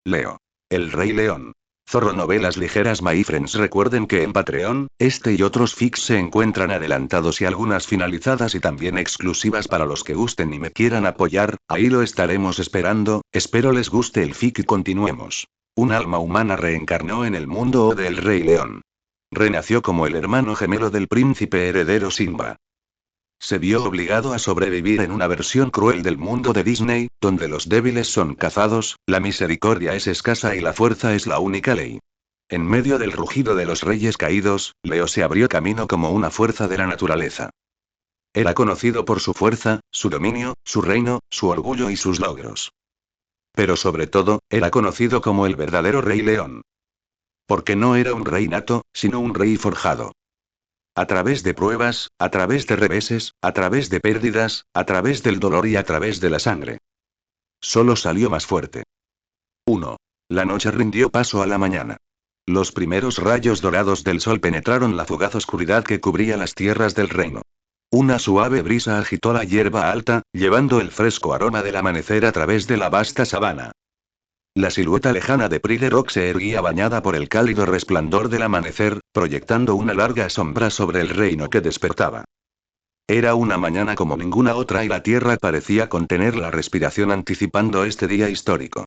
Leo. El Rey León. Zorro Novelas Ligeras. My friends, recuerden que en Patreon, este y otros fics se encuentran adelantados y algunas finalizadas y también exclusivas para los que gusten y me quieran apoyar, ahí lo estaremos esperando, espero les guste el fic y continuemos. Un alma humana reencarnó en el mundo O del Rey León. Renació como el hermano gemelo del príncipe heredero Simba. Se vio obligado a sobrevivir en una versión cruel del mundo de Disney, donde los débiles son cazados, la misericordia es escasa y la fuerza es la única ley. En medio del rugido de los reyes caídos, Leo se abrió camino como una fuerza de la naturaleza. Era conocido por su fuerza, su dominio, su reino, su orgullo y sus logros. Pero sobre todo, era conocido como el verdadero Rey León. Porque no era un rey nato, sino un rey forjado. A través de pruebas, a través de reveses, a través de pérdidas, a través del dolor y a través de la sangre. Solo salió más fuerte. 1. La noche rindió paso a la mañana. Los primeros rayos dorados del sol penetraron la fugaz oscuridad que cubría las tierras del reino. Una suave brisa agitó la hierba alta, llevando el fresco aroma del amanecer a través de la vasta sabana. La silueta lejana de Pride Rock se erguía bañada por el cálido resplandor del amanecer, proyectando una larga sombra sobre el reino que despertaba. Era una mañana como ninguna otra y la tierra parecía contener la respiración anticipando este día histórico.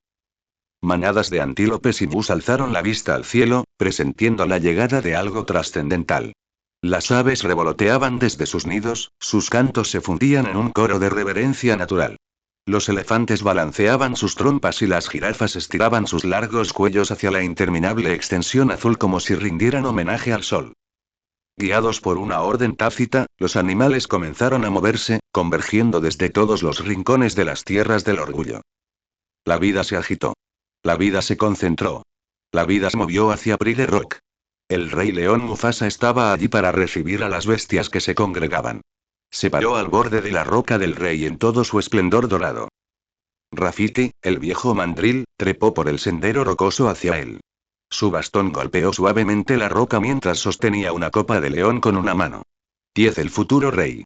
Manadas de antílopes y mus alzaron la vista al cielo, presintiendo la llegada de algo trascendental. Las aves revoloteaban desde sus nidos, sus cantos se fundían en un coro de reverencia natural. Los elefantes balanceaban sus trompas y las jirafas estiraban sus largos cuellos hacia la interminable extensión azul como si rindieran homenaje al sol. Guiados por una orden tácita, los animales comenzaron a moverse, convergiendo desde todos los rincones de las tierras del orgullo. La vida se agitó. La vida se concentró. La vida se movió hacia Pride Rock. El rey león Mufasa estaba allí para recibir a las bestias que se congregaban. Se paró al borde de la roca del rey en todo su esplendor dorado. Rafiki, el viejo mandril, trepó por el sendero rocoso hacia él. Su bastón golpeó suavemente la roca mientras sostenía una copa de león con una mano. 10. El futuro rey.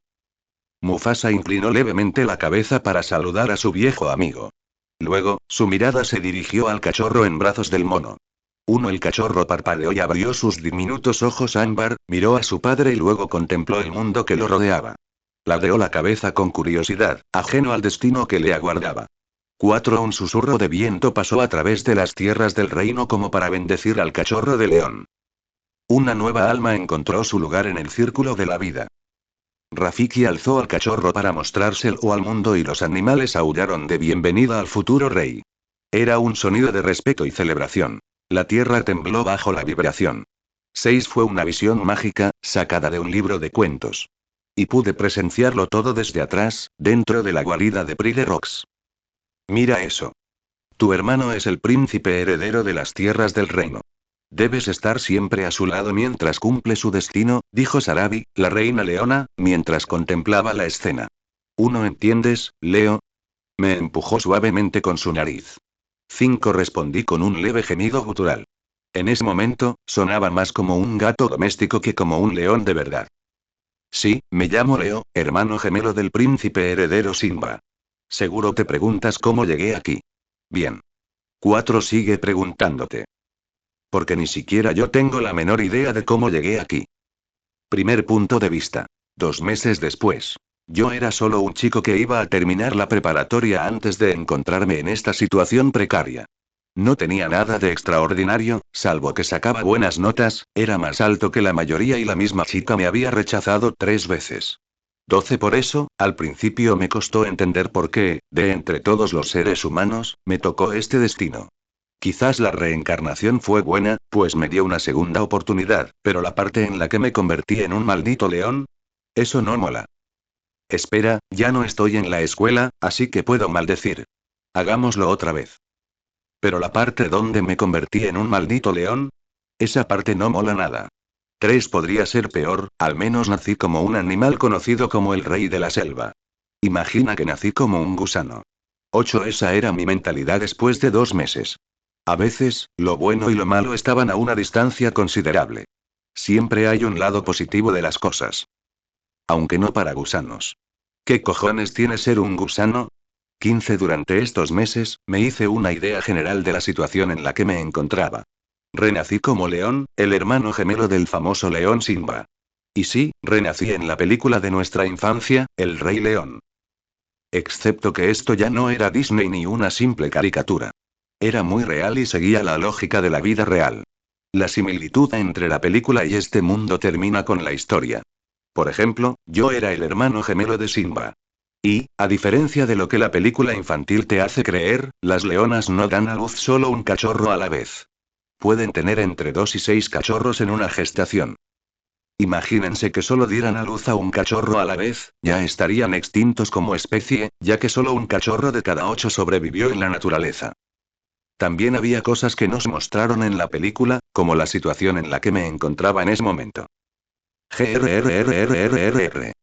Mufasa inclinó levemente la cabeza para saludar a su viejo amigo. Luego, su mirada se dirigió al cachorro en brazos del mono. El cachorro parpadeó y abrió sus diminutos ojos ámbar, miró a su padre y luego contempló el mundo que lo rodeaba. Ladeó la cabeza con curiosidad, ajeno al destino que le aguardaba. 4. Un susurro de viento pasó a través de las tierras del reino como para bendecir al cachorro de león. Una nueva alma encontró su lugar en el círculo de la vida. Rafiki alzó al cachorro para mostrárselo al mundo y los animales aullaron de bienvenida al futuro rey. Era un sonido de respeto y celebración. La tierra tembló bajo la vibración. 6. Fue una visión mágica, sacada de un libro de cuentos. Y pude presenciarlo todo desde atrás, dentro de la guarida de Pride Rocks. Mira eso. Tu hermano es el príncipe heredero de las tierras del reino. Debes estar siempre a su lado mientras cumple su destino, dijo Sarabi, la reina leona, mientras contemplaba la escena. ¿Entiendes, Leo? Me empujó suavemente con su nariz. 5. Respondí con un leve gemido gutural. En ese momento, sonaba más como un gato doméstico que como un león de verdad. Sí, me llamo Leo, hermano gemelo del príncipe heredero Simba. Seguro te preguntas cómo llegué aquí. Bien. 4. Sigue preguntándote. Porque ni siquiera yo tengo la menor idea de cómo llegué aquí. Primer punto de vista. 2 meses después. Yo era solo un chico que iba a terminar la preparatoria antes de encontrarme en esta situación precaria. No tenía nada de extraordinario, salvo que sacaba buenas notas, era más alto que la mayoría y la misma chica me había rechazado 3 veces. 12. Por eso, al principio me costó entender por qué, de entre todos los seres humanos, me tocó este destino. Quizás la reencarnación fue buena, pues me dio una segunda oportunidad, pero la parte en la que me convertí en un maldito león, eso no mola. Espera, ya no estoy en la escuela, así que puedo maldecir. Hagámoslo otra vez. Pero la parte donde me convertí en un maldito león, esa parte no mola nada. 3. Podría ser peor, al menos nací como un animal conocido como el rey de la selva. Imagina que nací como un gusano. 8. Esa era mi mentalidad después de 2 meses. A veces, lo bueno y lo malo estaban a una distancia considerable. Siempre hay un lado positivo de las cosas. Aunque no para gusanos. ¿Qué cojones tiene ser un gusano? 15 Durante estos meses, me hice una idea general de la situación en la que me encontraba. Renací como león, el hermano gemelo del famoso león Simba. Y sí, renací en la película de nuestra infancia, El Rey León. Excepto que esto ya no era Disney ni una simple caricatura. Era muy real y seguía la lógica de la vida real. La similitud entre la película y este mundo termina con la historia. Por ejemplo, yo era el hermano gemelo de Simba. Y, a diferencia de lo que la película infantil te hace creer, las leonas no dan a luz solo un cachorro a la vez. Pueden tener entre 2 y 6 cachorros en una gestación. Imagínense que solo dieran a luz a un cachorro a la vez, ya estarían extintos como especie, ya que solo un cachorro de cada 8 sobrevivió en la naturaleza. También había cosas que nos mostraron en la película, como la situación en la que me encontraba en ese momento. Grrrrrrrrr.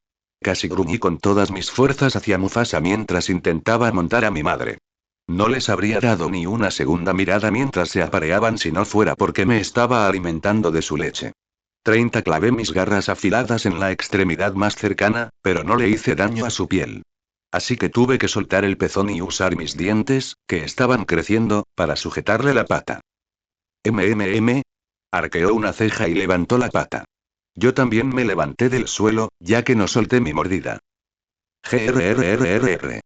Casi gruñí con todas mis fuerzas hacia Mufasa mientras intentaba montar a mi madre. No les habría dado ni una segunda mirada mientras se apareaban si no fuera porque me estaba alimentando de su leche. 30 Clavé mis garras afiladas en la extremidad más cercana, pero no le hice daño a su piel. Así que tuve que soltar el pezón y usar mis dientes, que estaban creciendo, para sujetarle la pata. Arqueó una ceja y levantó la pata. Yo también me levanté del suelo, ya que no solté mi mordida. Grrrrrrr.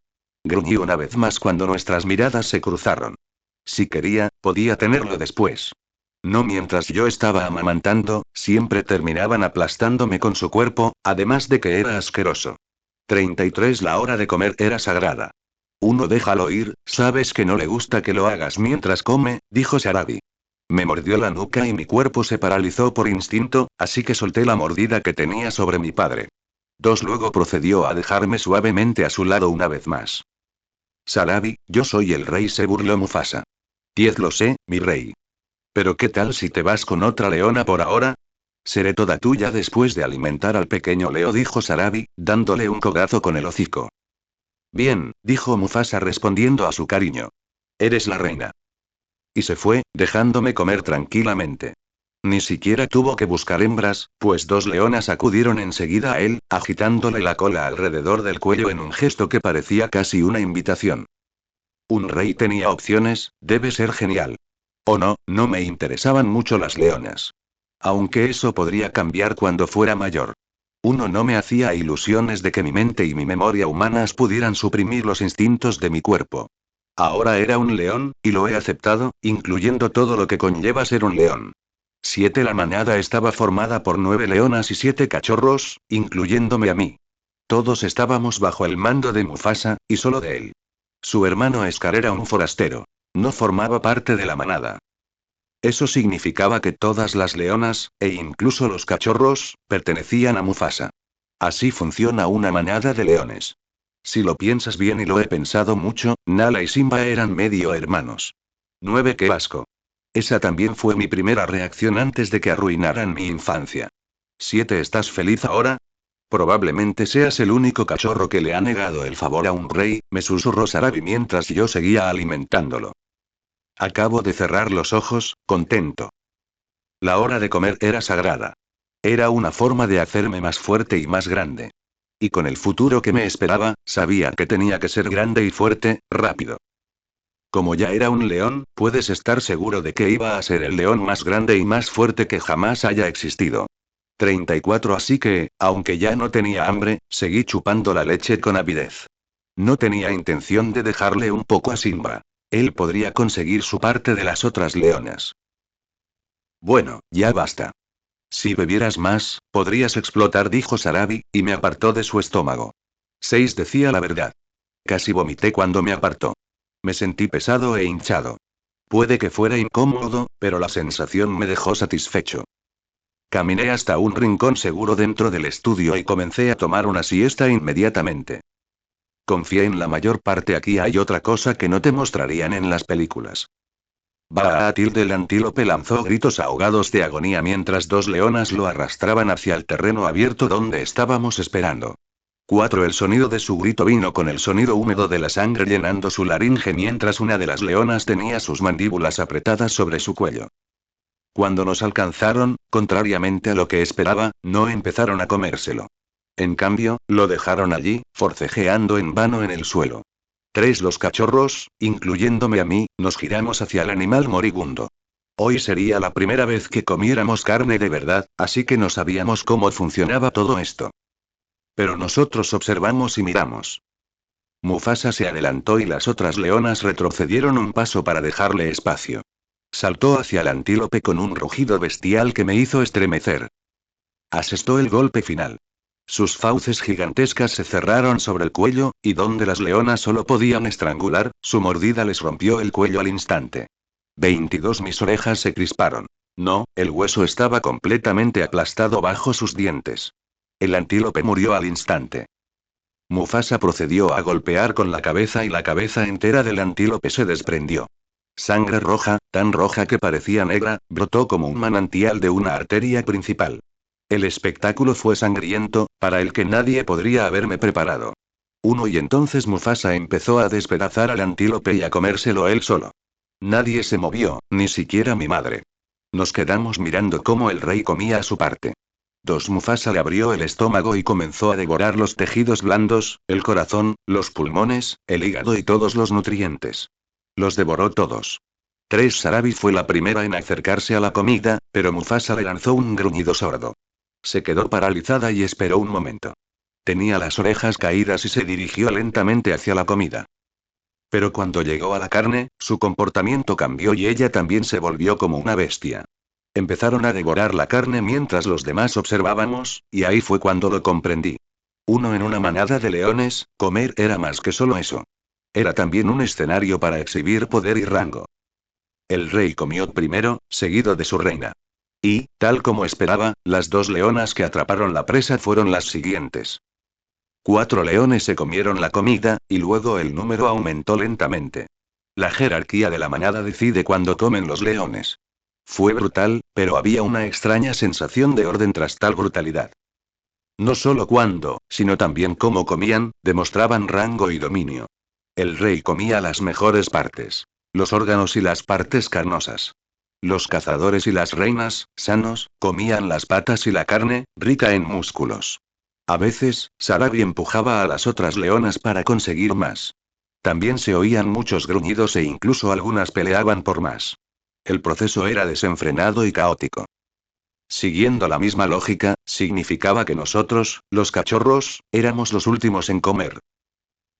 Gruñí una vez más cuando nuestras miradas se cruzaron. Si quería, podía tenerlo después. No mientras yo estaba amamantando, siempre terminaban aplastándome con su cuerpo, además de que era asqueroso. 33 La hora de comer era sagrada. Déjalo ir, sabes que no le gusta que lo hagas mientras come, dijo Sharabi. Me mordió la nuca y mi cuerpo se paralizó por instinto, así que solté la mordida que tenía sobre mi padre. Luego procedió a dejarme suavemente a su lado una vez más. Sharabi, yo soy el rey, se burló Mufasa. 10 Lo sé, mi rey. Pero ¿qué tal si te vas con otra leona por ahora? Seré toda tuya después de alimentar al pequeño Leo, dijo Sharabi, dándole un cogazo con el hocico. Bien, dijo Mufasa respondiendo a su cariño. Eres la reina. Y se fue, dejándome comer tranquilamente. Ni siquiera tuvo que buscar hembras, pues 2 leonas acudieron enseguida a él, agitándole la cola alrededor del cuello en un gesto que parecía casi una invitación. Un rey tenía opciones, debe ser genial. O no, no me interesaban mucho las leonas. Aunque eso podría cambiar cuando fuera mayor. No me hacía ilusiones de que mi mente y mi memoria humanas pudieran suprimir los instintos de mi cuerpo. Ahora era un león, y lo he aceptado, incluyendo todo lo que conlleva ser un león. 7 La manada estaba formada por 9 leonas y 7 cachorros, incluyéndome a mí. Todos estábamos bajo el mando de Mufasa, y solo de él. Su hermano Scar era un forastero. No formaba parte de la manada. Eso significaba que todas las leonas, e incluso los cachorros, pertenecían a Mufasa. Así funciona una manada de leones. Si lo piensas bien y lo he pensado mucho, Nala y Simba eran medio hermanos. 9 Qué asco. Esa también fue mi primera reacción antes de que arruinaran mi infancia. 7 ¿Estás feliz ahora? Probablemente seas el único cachorro que le ha negado el favor a un rey, me susurró Sharabi mientras yo seguía alimentándolo. Acabo de cerrar los ojos, contento. La hora de comer era sagrada. Era una forma de hacerme más fuerte y más grande. Y con el futuro que me esperaba, sabía que tenía que ser grande y fuerte, rápido. Como ya era un león, puedes estar seguro de que iba a ser el león más grande y más fuerte que jamás haya existido. 34 Así que, aunque ya no tenía hambre, seguí chupando la leche con avidez. No tenía intención de dejarle un poco a Simba. Él podría conseguir su parte de las otras leonas. Bueno, ya basta. Si bebieras más, podrías explotar, dijo Sharabi, y me apartó de su estómago. 6 Decía la verdad. Casi vomité cuando me apartó. Me sentí pesado e hinchado. Puede que fuera incómodo, pero la sensación me dejó satisfecho. Caminé hasta un rincón seguro dentro del estudio y comencé a tomar una siesta inmediatamente. Confié en la mayor parte. Aquí hay otra cosa que no te mostrarían en las películas. El antílope lanzó gritos ahogados de agonía mientras 2 leonas lo arrastraban hacia el terreno abierto donde estábamos esperando. 4 El sonido de su grito vino con el sonido húmedo de la sangre llenando su laringe mientras una de las leonas tenía sus mandíbulas apretadas sobre su cuello. Cuando nos alcanzaron, contrariamente a lo que esperaba, no empezaron a comérselo. En cambio, lo dejaron allí, forcejeando en vano en el suelo. Los cachorros, incluyéndome a mí, nos giramos hacia el animal moribundo. Hoy sería la primera vez que comiéramos carne de verdad, así que no sabíamos cómo funcionaba todo esto. Pero nosotros observamos y miramos. Mufasa se adelantó y las otras leonas retrocedieron un paso para dejarle espacio. Saltó hacia el antílope con un rugido bestial que me hizo estremecer. Asestó el golpe final. Sus fauces gigantescas se cerraron sobre el cuello, y donde las leonas solo podían estrangular, su mordida les rompió el cuello al instante. 22 Mis orejas se crisparon. No, el hueso estaba completamente aplastado bajo sus dientes. El antílope murió al instante. Mufasa procedió a golpear con la cabeza y la cabeza entera del antílope se desprendió. Sangre roja, tan roja que parecía negra, brotó como un manantial de una arteria principal. El espectáculo fue sangriento, para el que nadie podría haberme preparado. Y entonces Mufasa empezó a despedazar al antílope y a comérselo él solo. Nadie se movió, ni siquiera mi madre. Nos quedamos mirando cómo el rey comía su parte. Mufasa le abrió el estómago y comenzó a devorar los tejidos blandos, el corazón, los pulmones, el hígado y todos los nutrientes. Los devoró todos. Sarabi fue la primera en acercarse a la comida, pero Mufasa le lanzó un gruñido sordo. Se quedó paralizada y esperó un momento. Tenía las orejas caídas y se dirigió lentamente hacia la comida. Pero cuando llegó a la carne, su comportamiento cambió y ella también se volvió como una bestia. Empezaron a devorar la carne mientras los demás observábamos, y ahí fue cuando lo comprendí. En una manada de leones, comer era más que solo eso. Era también un escenario para exhibir poder y rango. El rey comió primero, seguido de su reina. Y, tal como esperaba, las 2 leonas que atraparon la presa fueron las siguientes. 4 leones se comieron la comida, y luego el número aumentó lentamente. La jerarquía de la manada decide cuándo comen los leones. Fue brutal, pero había una extraña sensación de orden tras tal brutalidad. No solo cuándo, sino también cómo comían, demostraban rango y dominio. El rey comía las mejores partes. Los órganos y las partes carnosas. Los cazadores y las reinas, sanos, comían las patas y la carne, rica en músculos. A veces, Sarabi empujaba a las otras leonas para conseguir más. También se oían muchos gruñidos e incluso algunas peleaban por más. El proceso era desenfrenado y caótico. Siguiendo la misma lógica, significaba que nosotros, los cachorros, éramos los últimos en comer.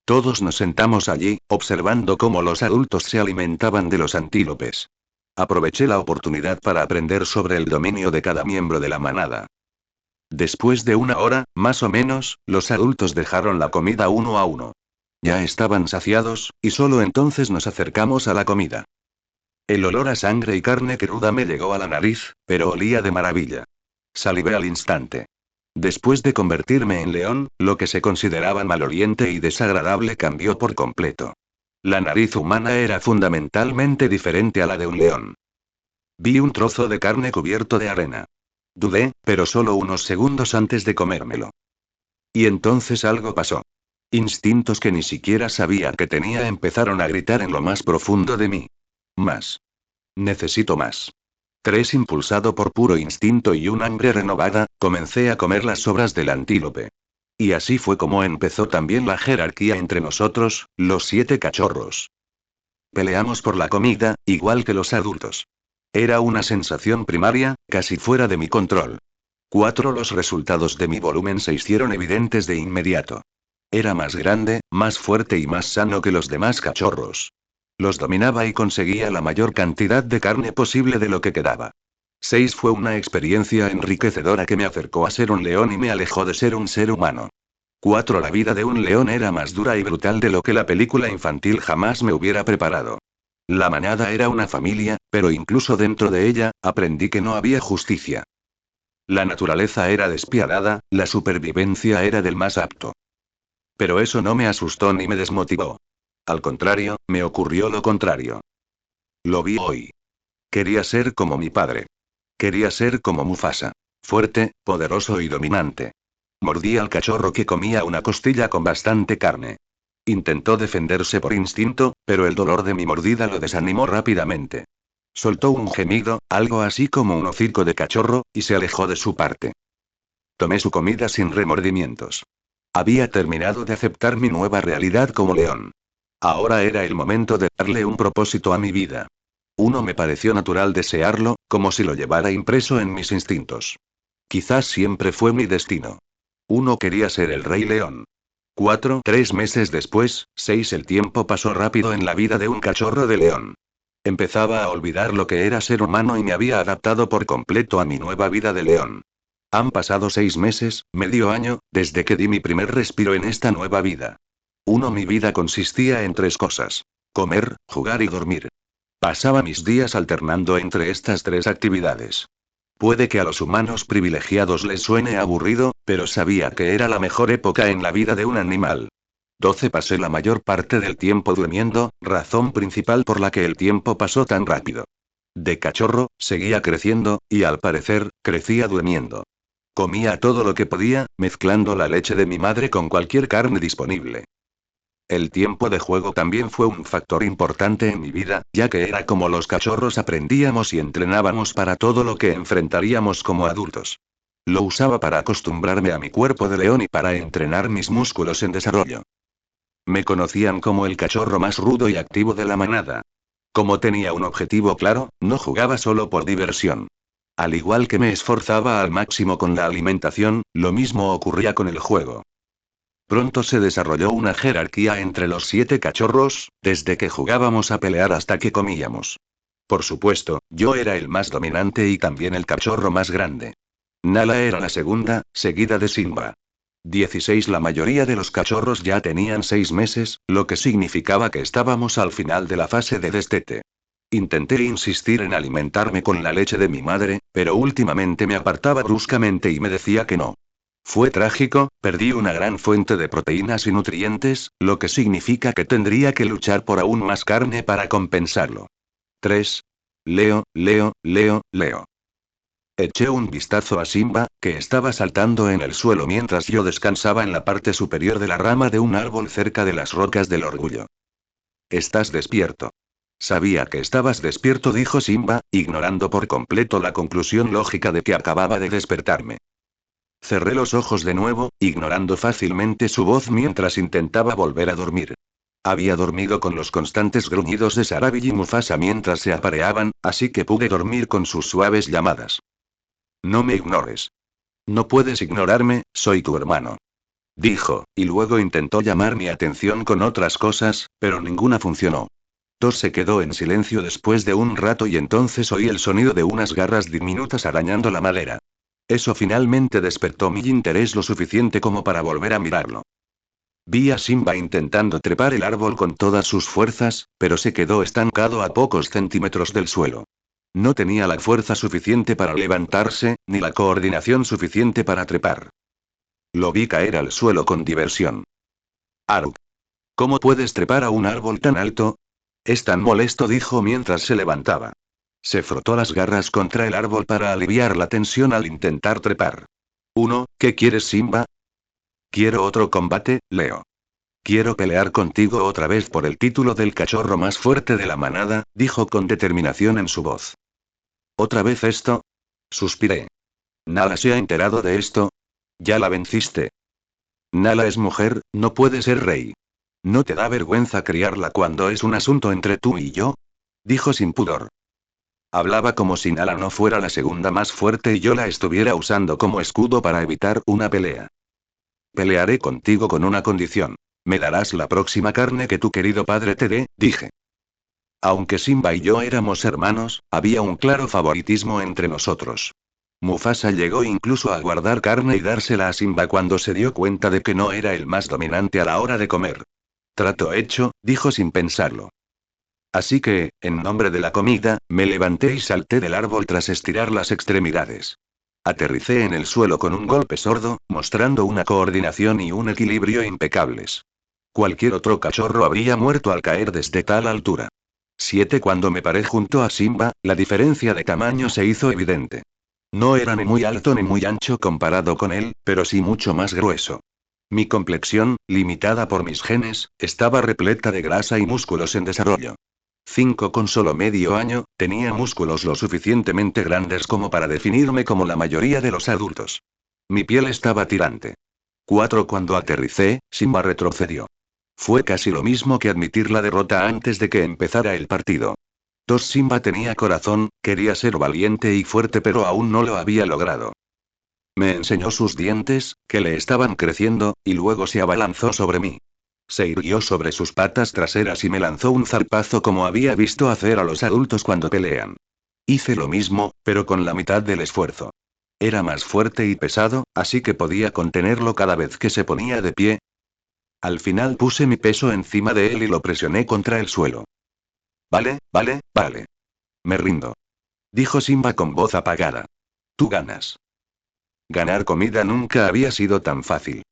Todos nos sentamos allí, observando cómo los adultos se alimentaban de los antílopes. Aproveché la oportunidad para aprender sobre el dominio de cada miembro de la manada. Después de 1 hora, más o menos, los adultos dejaron la comida uno a uno. Ya estaban saciados, y solo entonces nos acercamos a la comida. El olor a sangre y carne cruda me llegó a la nariz, pero olía de maravilla. Salivé al instante. Después de convertirme en león, lo que se consideraba maloliente y desagradable cambió por completo. La nariz humana era fundamentalmente diferente a la de un león. Vi un trozo de carne cubierto de arena. Dudé, pero solo unos segundos antes de comérmelo. Y entonces algo pasó. Instintos que ni siquiera sabía que tenía empezaron a gritar en lo más profundo de mí. Más. Necesito más. Impulsado por puro instinto y un hambre renovada, comencé a comer las sobras del antílope. Y así fue como empezó también la jerarquía entre nosotros, los 7 cachorros. Peleamos por la comida, igual que los adultos. Era una sensación primaria, casi fuera de mi control. Los resultados de mi volumen se hicieron evidentes de inmediato. Era más grande, más fuerte y más sano que los demás cachorros. Los dominaba y conseguía la mayor cantidad de carne posible de lo que quedaba. Fue una experiencia enriquecedora que me acercó a ser un león y me alejó de ser un ser humano. La vida de un león era más dura y brutal de lo que la película infantil jamás me hubiera preparado. La manada era una familia, pero incluso dentro de ella, aprendí que no había justicia. La naturaleza era despiadada, la supervivencia era del más apto. Pero eso no me asustó ni me desmotivó. Al contrario, me ocurrió lo contrario. Lo vi hoy. Quería ser como mi padre. Quería ser como Mufasa. Fuerte, poderoso y dominante. Mordí al cachorro que comía una costilla con bastante carne. Intentó defenderse por instinto, pero el dolor de mi mordida lo desanimó rápidamente. Soltó un gemido, algo así como un hocico de cachorro, y se alejó de su parte. Tomé su comida sin remordimientos. Había terminado de aceptar mi nueva realidad como león. Ahora era el momento de darle un propósito a mi vida. Uno, me pareció natural desearlo, como si lo llevara impreso en mis instintos. Quizás siempre fue mi destino. Uno, quería ser el Rey León. 4. 3 meses después, 6. El tiempo pasó rápido en la vida de un cachorro de león. Empezaba a olvidar lo que era ser humano y me había adaptado por completo a mi nueva vida de león. Han pasado 6 meses, medio año, desde que di mi primer respiro en esta nueva vida. Uno, mi vida consistía en 3 cosas: comer, jugar y dormir. Pasaba mis días alternando entre estas 3 actividades. Puede que a los humanos privilegiados les suene aburrido, pero sabía que era la mejor época en la vida de un animal. 12. Pasé la mayor parte del tiempo durmiendo, razón principal por la que el tiempo pasó tan rápido. De cachorro, seguía creciendo, y al parecer, crecía durmiendo. Comía todo lo que podía, mezclando la leche de mi madre con cualquier carne disponible. El tiempo de juego también fue un factor importante en mi vida, ya que era como los cachorros, aprendíamos y entrenábamos para todo lo que enfrentaríamos como adultos. Lo usaba para acostumbrarme a mi cuerpo de león y para entrenar mis músculos en desarrollo. Me conocían como el cachorro más rudo y activo de la manada. Como tenía un objetivo claro, no jugaba solo por diversión. Al igual que me esforzaba al máximo con la alimentación, lo mismo ocurría con el juego. Pronto se desarrolló una jerarquía entre los 7 cachorros, desde que jugábamos a pelear hasta que comíamos. Por supuesto, yo era el más dominante y también el cachorro más grande. Nala era la segunda, seguida de Simba. 16. La mayoría de los cachorros ya tenían 6 meses, lo que significaba que estábamos al final de la fase de destete. Intenté insistir en alimentarme con la leche de mi madre, pero últimamente me apartaba bruscamente y me decía que no. Fue trágico, perdí una gran fuente de proteínas y nutrientes, lo que significa que tendría que luchar por aún más carne para compensarlo. 3. Leo, Leo, Leo, Leo. Eché un vistazo a Simba, que estaba saltando en el suelo mientras yo descansaba en la parte superior de la rama de un árbol cerca de las rocas del orgullo. ¿Estás despierto? Sabía que estabas despierto, dijo Simba, ignorando por completo la conclusión lógica de que acababa de despertarme. Cerré los ojos de nuevo, ignorando fácilmente su voz mientras intentaba volver a dormir. Había dormido con los constantes gruñidos de Sarabi y Mufasa mientras se apareaban, así que pude dormir con sus suaves llamadas. No me ignores. No puedes ignorarme, soy tu hermano. Dijo, y luego intentó llamar mi atención con otras cosas, pero ninguna funcionó. Se quedó en silencio después de un rato y entonces oí el sonido de unas garras diminutas arañando la madera. Eso finalmente despertó mi interés lo suficiente como para volver a mirarlo. Vi a Simba intentando trepar el árbol con todas sus fuerzas, pero se quedó estancado a pocos centímetros del suelo. No tenía la fuerza suficiente para levantarse, ni la coordinación suficiente para trepar. Lo vi caer al suelo con diversión. Aruk. ¿Cómo puedes trepar a un árbol tan alto? Es tan molesto, dijo mientras se levantaba. Se frotó las garras contra el árbol para aliviar la tensión al intentar trepar. ¿Qué quieres, Simba? Quiero otro combate, Leo. Quiero pelear contigo otra vez por el título del cachorro más fuerte de la manada, dijo con determinación en su voz. ¿Otra vez esto? Suspiré. ¿Nala se ha enterado de esto? Ya la venciste. Nala es mujer, no puede ser rey. ¿No te da vergüenza criarla cuando es un asunto entre tú y yo? Dijo sin pudor. Hablaba como si Nala no fuera la segunda más fuerte y yo la estuviera usando como escudo para evitar una pelea. Pelearé contigo con una condición. Me darás la próxima carne que tu querido padre te dé, dije. Aunque Simba y yo éramos hermanos, había un claro favoritismo entre nosotros. Mufasa llegó incluso a guardar carne y dársela a Simba cuando se dio cuenta de que no era el más dominante a la hora de comer. Trato hecho, dijo sin pensarlo. Así que, en nombre de la comida, me levanté y salté del árbol tras estirar las extremidades. Aterricé en el suelo con un golpe sordo, mostrando una coordinación y un equilibrio impecables. Cualquier otro cachorro habría muerto al caer desde tal altura. 7. Cuando me paré junto a Simba, la diferencia de tamaño se hizo evidente. No era ni muy alto ni muy ancho comparado con él, pero sí mucho más grueso. Mi complexión, limitada por mis genes, estaba repleta de grasa y músculos en desarrollo. 5. Con solo medio año, tenía músculos lo suficientemente grandes como para definirme como la mayoría de los adultos. Mi piel estaba tirante. 4. Cuando aterricé, Simba retrocedió. Fue casi lo mismo que admitir la derrota antes de que empezara el partido. Simba tenía corazón, quería ser valiente y fuerte pero aún no lo había logrado. Me enseñó sus dientes, que le estaban creciendo, y luego se abalanzó sobre mí. Se irguió sobre sus patas traseras y me lanzó un zarpazo como había visto hacer a los adultos cuando pelean. Hice lo mismo, pero con la mitad del esfuerzo. Era más fuerte y pesado, así que podía contenerlo cada vez que se ponía de pie. Al final puse mi peso encima de él y lo presioné contra el suelo. Vale, vale, vale. Me rindo. Dijo Simba con voz apagada. Tú ganas. Ganar comida nunca había sido tan fácil.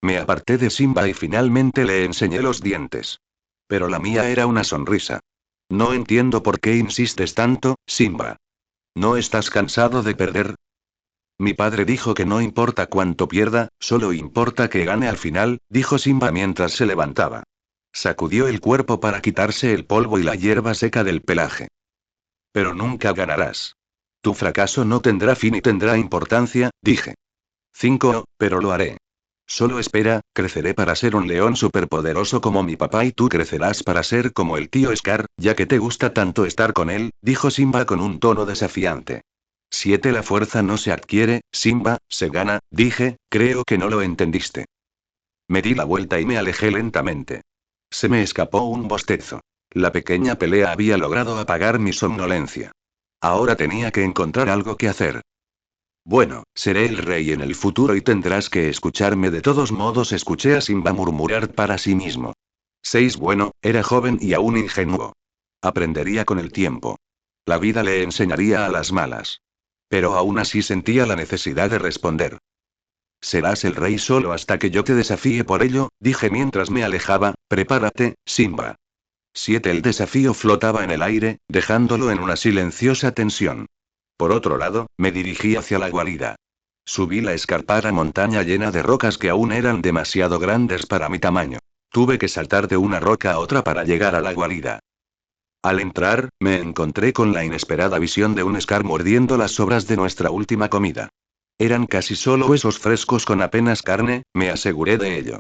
Me aparté de Simba y finalmente le enseñé los dientes. Pero la mía era una sonrisa. No entiendo por qué insistes tanto, Simba. ¿No estás cansado de perder? Mi padre dijo que no importa cuánto pierda, solo importa que gane al final, dijo Simba mientras se levantaba. Sacudió el cuerpo para quitarse el polvo y la hierba seca del pelaje. Pero nunca ganarás. Tu fracaso no tendrá fin y tendrá importancia, dije. 5, pero lo haré. Solo espera, creceré para ser un león superpoderoso como mi papá y tú crecerás para ser como el tío Scar, ya que te gusta tanto estar con él, dijo Simba con un tono desafiante. 7. La fuerza no se adquiere, Simba, se gana, dije, creo que no lo entendiste. Me di la vuelta y me alejé lentamente. Se me escapó un bostezo. La pequeña pelea había logrado apagar mi somnolencia. Ahora tenía que encontrar algo que hacer. Bueno, seré el rey en el futuro y tendrás que escucharme de todos modos, escuché a Simba murmurar para sí mismo. 6. Bueno, era joven y aún ingenuo. Aprendería con el tiempo. La vida le enseñaría a las malas. Pero aún así sentía la necesidad de responder. Serás el rey solo hasta que yo te desafíe por ello, dije mientras me alejaba, prepárate, Simba. 7. El desafío flotaba en el aire, dejándolo en una silenciosa tensión. Por otro lado, me dirigí hacia la guarida. Subí la escarpada montaña llena de rocas que aún eran demasiado grandes para mi tamaño. Tuve que saltar de una roca a otra para llegar a la guarida. Al entrar, me encontré con la inesperada visión de un Scar mordiendo las sobras de nuestra última comida. Eran casi solo huesos frescos con apenas carne, me aseguré de ello.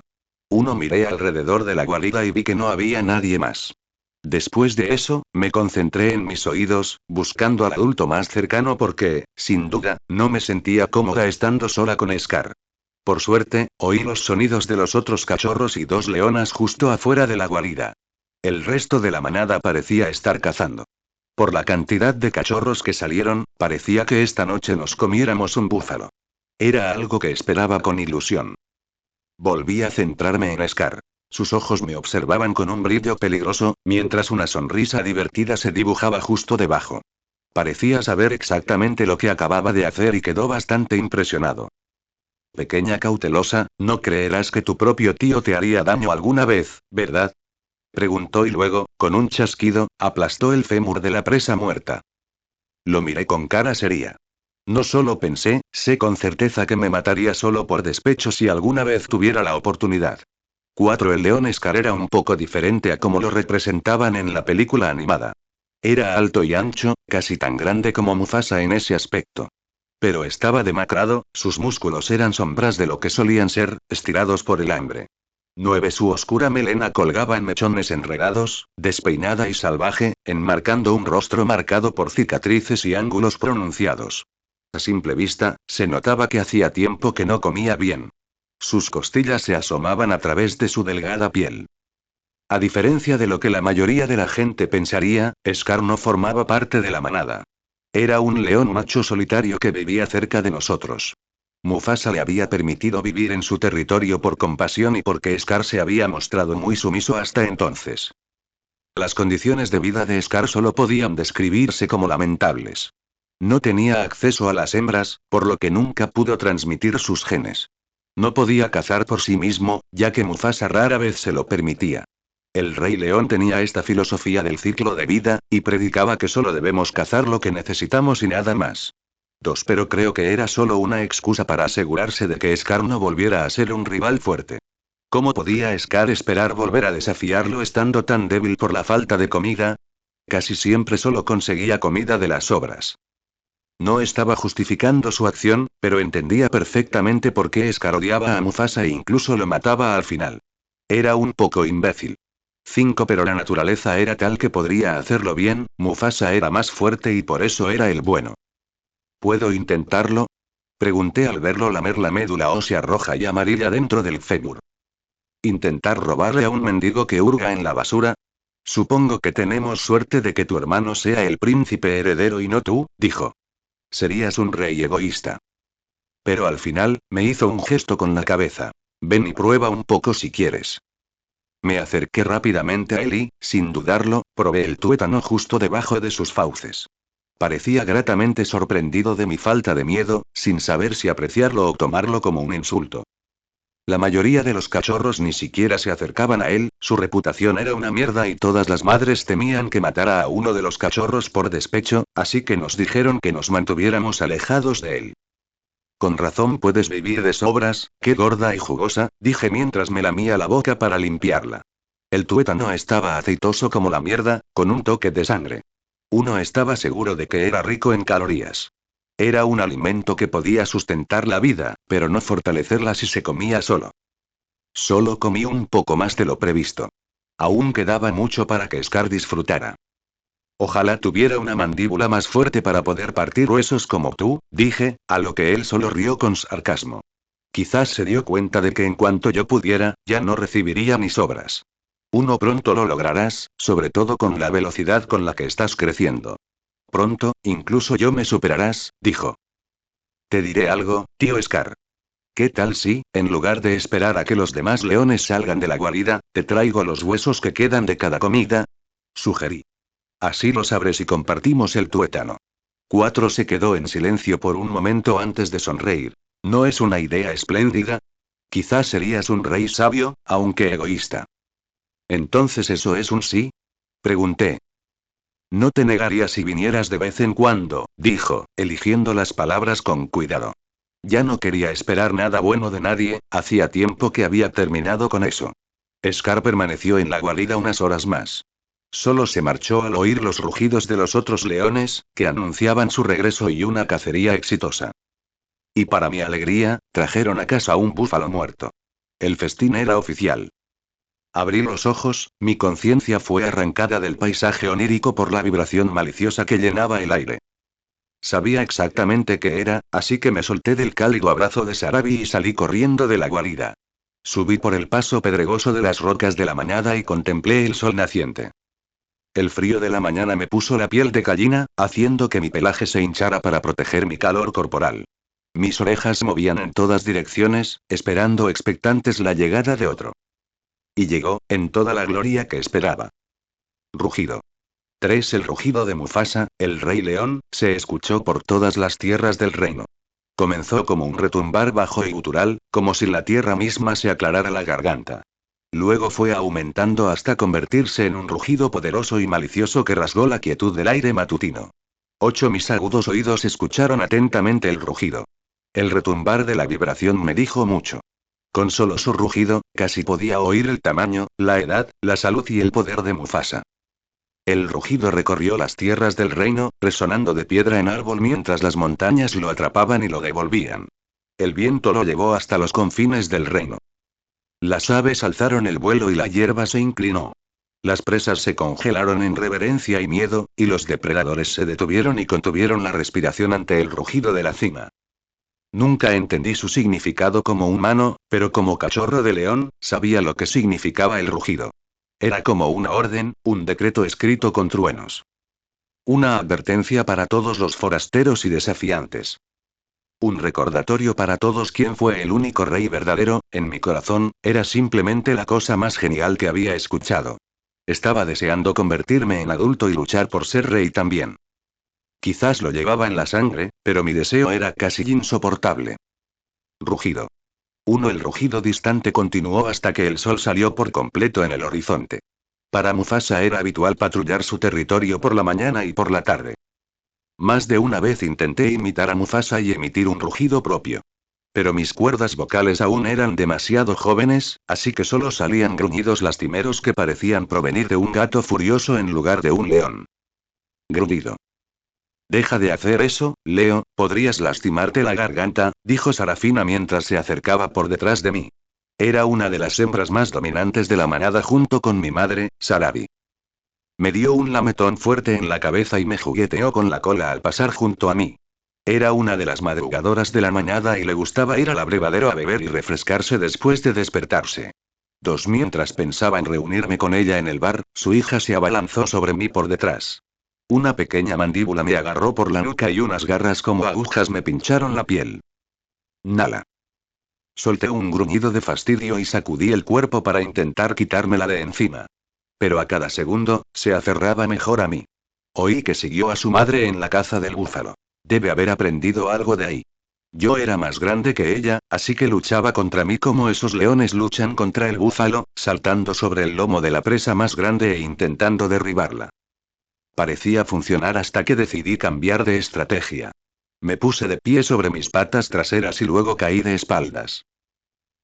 Miré alrededor de la guarida y vi que no había nadie más. Después de eso, me concentré en mis oídos, buscando al adulto más cercano porque, sin duda, no me sentía cómoda estando sola con Scar. Por suerte, oí los sonidos de los otros cachorros y 2 leonas justo afuera de la guarida. El resto de la manada parecía estar cazando. Por la cantidad de cachorros que salieron, parecía que esta noche nos comiéramos un búfalo. Era algo que esperaba con ilusión. Volví a centrarme en Scar. Sus ojos me observaban con un brillo peligroso, mientras una sonrisa divertida se dibujaba justo debajo. Parecía saber exactamente lo que acababa de hacer y quedó bastante impresionado. Pequeña cautelosa, no creerás que tu propio tío te haría daño alguna vez, ¿verdad? Preguntó y luego, con un chasquido, aplastó el fémur de la presa muerta. Lo miré con cara seria. No solo pensé, sé con certeza que me mataría solo por despecho si alguna vez tuviera la oportunidad. 4. El león Scar era un poco diferente a como lo representaban en la película animada. Era alto y ancho, casi tan grande como Mufasa en ese aspecto. Pero estaba demacrado, sus músculos eran sombras de lo que solían ser, estirados por el hambre. 9. Su oscura melena colgaba en mechones enredados, despeinada y salvaje, enmarcando un rostro marcado por cicatrices y ángulos pronunciados. A simple vista, se notaba que hacía tiempo que no comía bien. Sus costillas se asomaban a través de su delgada piel. A diferencia de lo que la mayoría de la gente pensaría, Scar no formaba parte de la manada. Era un león macho solitario que vivía cerca de nosotros. Mufasa le había permitido vivir en su territorio por compasión y porque Scar se había mostrado muy sumiso hasta entonces. Las condiciones de vida de Scar solo podían describirse como lamentables. No tenía acceso a las hembras, por lo que nunca pudo transmitir sus genes. No podía cazar por sí mismo, ya que Mufasa rara vez se lo permitía. El Rey León tenía esta filosofía del ciclo de vida, y predicaba que solo debemos cazar lo que necesitamos y nada más. 2. Pero creo que era solo una excusa para asegurarse de que Scar no volviera a ser un rival fuerte. ¿Cómo podía Scar esperar volver a desafiarlo estando tan débil por la falta de comida? Casi siempre solo conseguía comida de las sobras. No estaba justificando su acción, pero entendía perfectamente por qué Scar odiaba a Mufasa e incluso lo mataba al final. Era un poco imbécil. 5 pero la naturaleza era tal que podría hacerlo bien, Mufasa era más fuerte y por eso era el bueno. ¿Puedo intentarlo? Pregunté al verlo lamer la médula ósea roja y amarilla dentro del fémur. ¿Intentar robarle a un mendigo que hurga en la basura? Supongo que tenemos suerte de que tu hermano sea el príncipe heredero y no tú, dijo. Serías un rey egoísta. Pero al final, me hizo un gesto con la cabeza. Ven y prueba un poco si quieres. Me acerqué rápidamente a él y, sin dudarlo, probé el tuétano justo debajo de sus fauces. Parecía gratamente sorprendido de mi falta de miedo, sin saber si apreciarlo o tomarlo como un insulto. La mayoría de los cachorros ni siquiera se acercaban a él, su reputación era una mierda y todas las madres temían que matara a uno de los cachorros por despecho, así que nos dijeron que nos mantuviéramos alejados de él. Con razón puedes vivir de sobras, qué gorda y jugosa, dije mientras me lamía la boca para limpiarla. El tuétano estaba aceitoso como la mierda, con un toque de sangre. Uno estaba seguro de que era rico en calorías. Era un alimento que podía sustentar la vida, pero no fortalecerla si se comía solo. Solo comí un poco más de lo previsto. Aún quedaba mucho para que Scar disfrutara. Ojalá tuviera una mandíbula más fuerte para poder partir huesos como tú, dije, a lo que él solo rió con sarcasmo. Quizás se dio cuenta de que en cuanto yo pudiera, ya no recibiría ni sobras. Uno pronto lo lograrás, sobre todo con la velocidad con la que estás creciendo. Pronto, incluso yo me superarás, dijo. Te diré algo, tío Scar. ¿Qué tal si, en lugar de esperar a que los demás leones salgan de la guarida, te traigo los huesos que quedan de cada comida? Sugerí. Así lo sabré si compartimos el tuétano. 4 se quedó en silencio por un momento antes de sonreír. ¿No es una idea espléndida? Quizás serías un rey sabio, aunque egoísta. ¿Entonces eso es un sí? Pregunté. No te negaría si vinieras de vez en cuando, dijo, eligiendo las palabras con cuidado. Ya no quería esperar nada bueno de nadie, hacía tiempo que había terminado con eso. Scar permaneció en la guarida unas horas más. Solo se marchó al oír los rugidos de los otros leones, que anunciaban su regreso y una cacería exitosa. Y para mi alegría, trajeron a casa un búfalo muerto. El festín era oficial. Abrí los ojos, mi conciencia fue arrancada del paisaje onírico por la vibración maliciosa que llenaba el aire. Sabía exactamente qué era, así que me solté del cálido abrazo de Sarabi y salí corriendo de la guarida. Subí por el paso pedregoso de las rocas de la mañana y contemplé el sol naciente. El frío de la mañana me puso la piel de gallina, haciendo que mi pelaje se hinchara para proteger mi calor corporal. Mis orejas se movían en todas direcciones, esperando expectantes la llegada de otro. Y llegó, en toda la gloria que esperaba. Rugido. 3. El rugido de Mufasa, el rey león, se escuchó por todas las tierras del reino. Comenzó como un retumbar bajo y gutural, como si la tierra misma se aclarara la garganta. Luego fue aumentando hasta convertirse en un rugido poderoso y malicioso que rasgó la quietud del aire matutino. 8. Mis agudos oídos escucharon atentamente el rugido. El retumbar de la vibración me dijo mucho. Con solo su rugido, casi podía oír el tamaño, la edad, la salud y el poder de Mufasa. El rugido recorrió las tierras del reino, resonando de piedra en árbol mientras las montañas lo atrapaban y lo devolvían. El viento lo llevó hasta los confines del reino. Las aves alzaron el vuelo y la hierba se inclinó. Las presas se congelaron en reverencia y miedo, y los depredadores se detuvieron y contuvieron la respiración ante el rugido de la cima. Nunca entendí su significado como humano, pero como cachorro de león, sabía lo que significaba el rugido. Era como una orden, un decreto escrito con truenos. Una advertencia para todos los forasteros y desafiantes. Un recordatorio para todos quién fue el único rey verdadero, en mi corazón, era simplemente la cosa más genial que había escuchado. Estaba deseando convertirme en adulto y luchar por ser rey también. Quizás lo llevaba en la sangre, pero mi deseo era casi insoportable. Rugido. 1. El rugido distante continuó hasta que el sol salió por completo en el horizonte. Para Mufasa era habitual patrullar su territorio por la mañana y por la tarde. Más de una vez intenté imitar a Mufasa y emitir un rugido propio. Pero mis cuerdas vocales aún eran demasiado jóvenes, así que solo salían gruñidos lastimeros que parecían provenir de un gato furioso en lugar de un león. Gruñido. Deja de hacer eso, Leo, podrías lastimarte la garganta, dijo Sarafina mientras se acercaba por detrás de mí. Era una de las hembras más dominantes de la manada junto con mi madre, Sarabi. Me dio un lametón fuerte en la cabeza y me jugueteó con la cola al pasar junto a mí. Era una de las madrugadoras de la manada y le gustaba ir al abrevadero a beber y refrescarse después de despertarse. Mientras pensaba en reunirme con ella en el bar, su hija se abalanzó sobre mí por detrás. Una pequeña mandíbula me agarró por la nuca y unas garras como agujas me pincharon la piel. Nala. Solté un gruñido de fastidio y sacudí el cuerpo para intentar quitármela de encima. Pero a cada segundo, se aferraba mejor a mí. Oí que siguió a su madre en la caza del búfalo. Debe haber aprendido algo de ahí. Yo era más grande que ella, así que luchaba contra mí como esos leones luchan contra el búfalo, saltando sobre el lomo de la presa más grande e intentando derribarla. Parecía funcionar hasta que decidí cambiar de estrategia. Me puse de pie sobre mis patas traseras y luego caí de espaldas.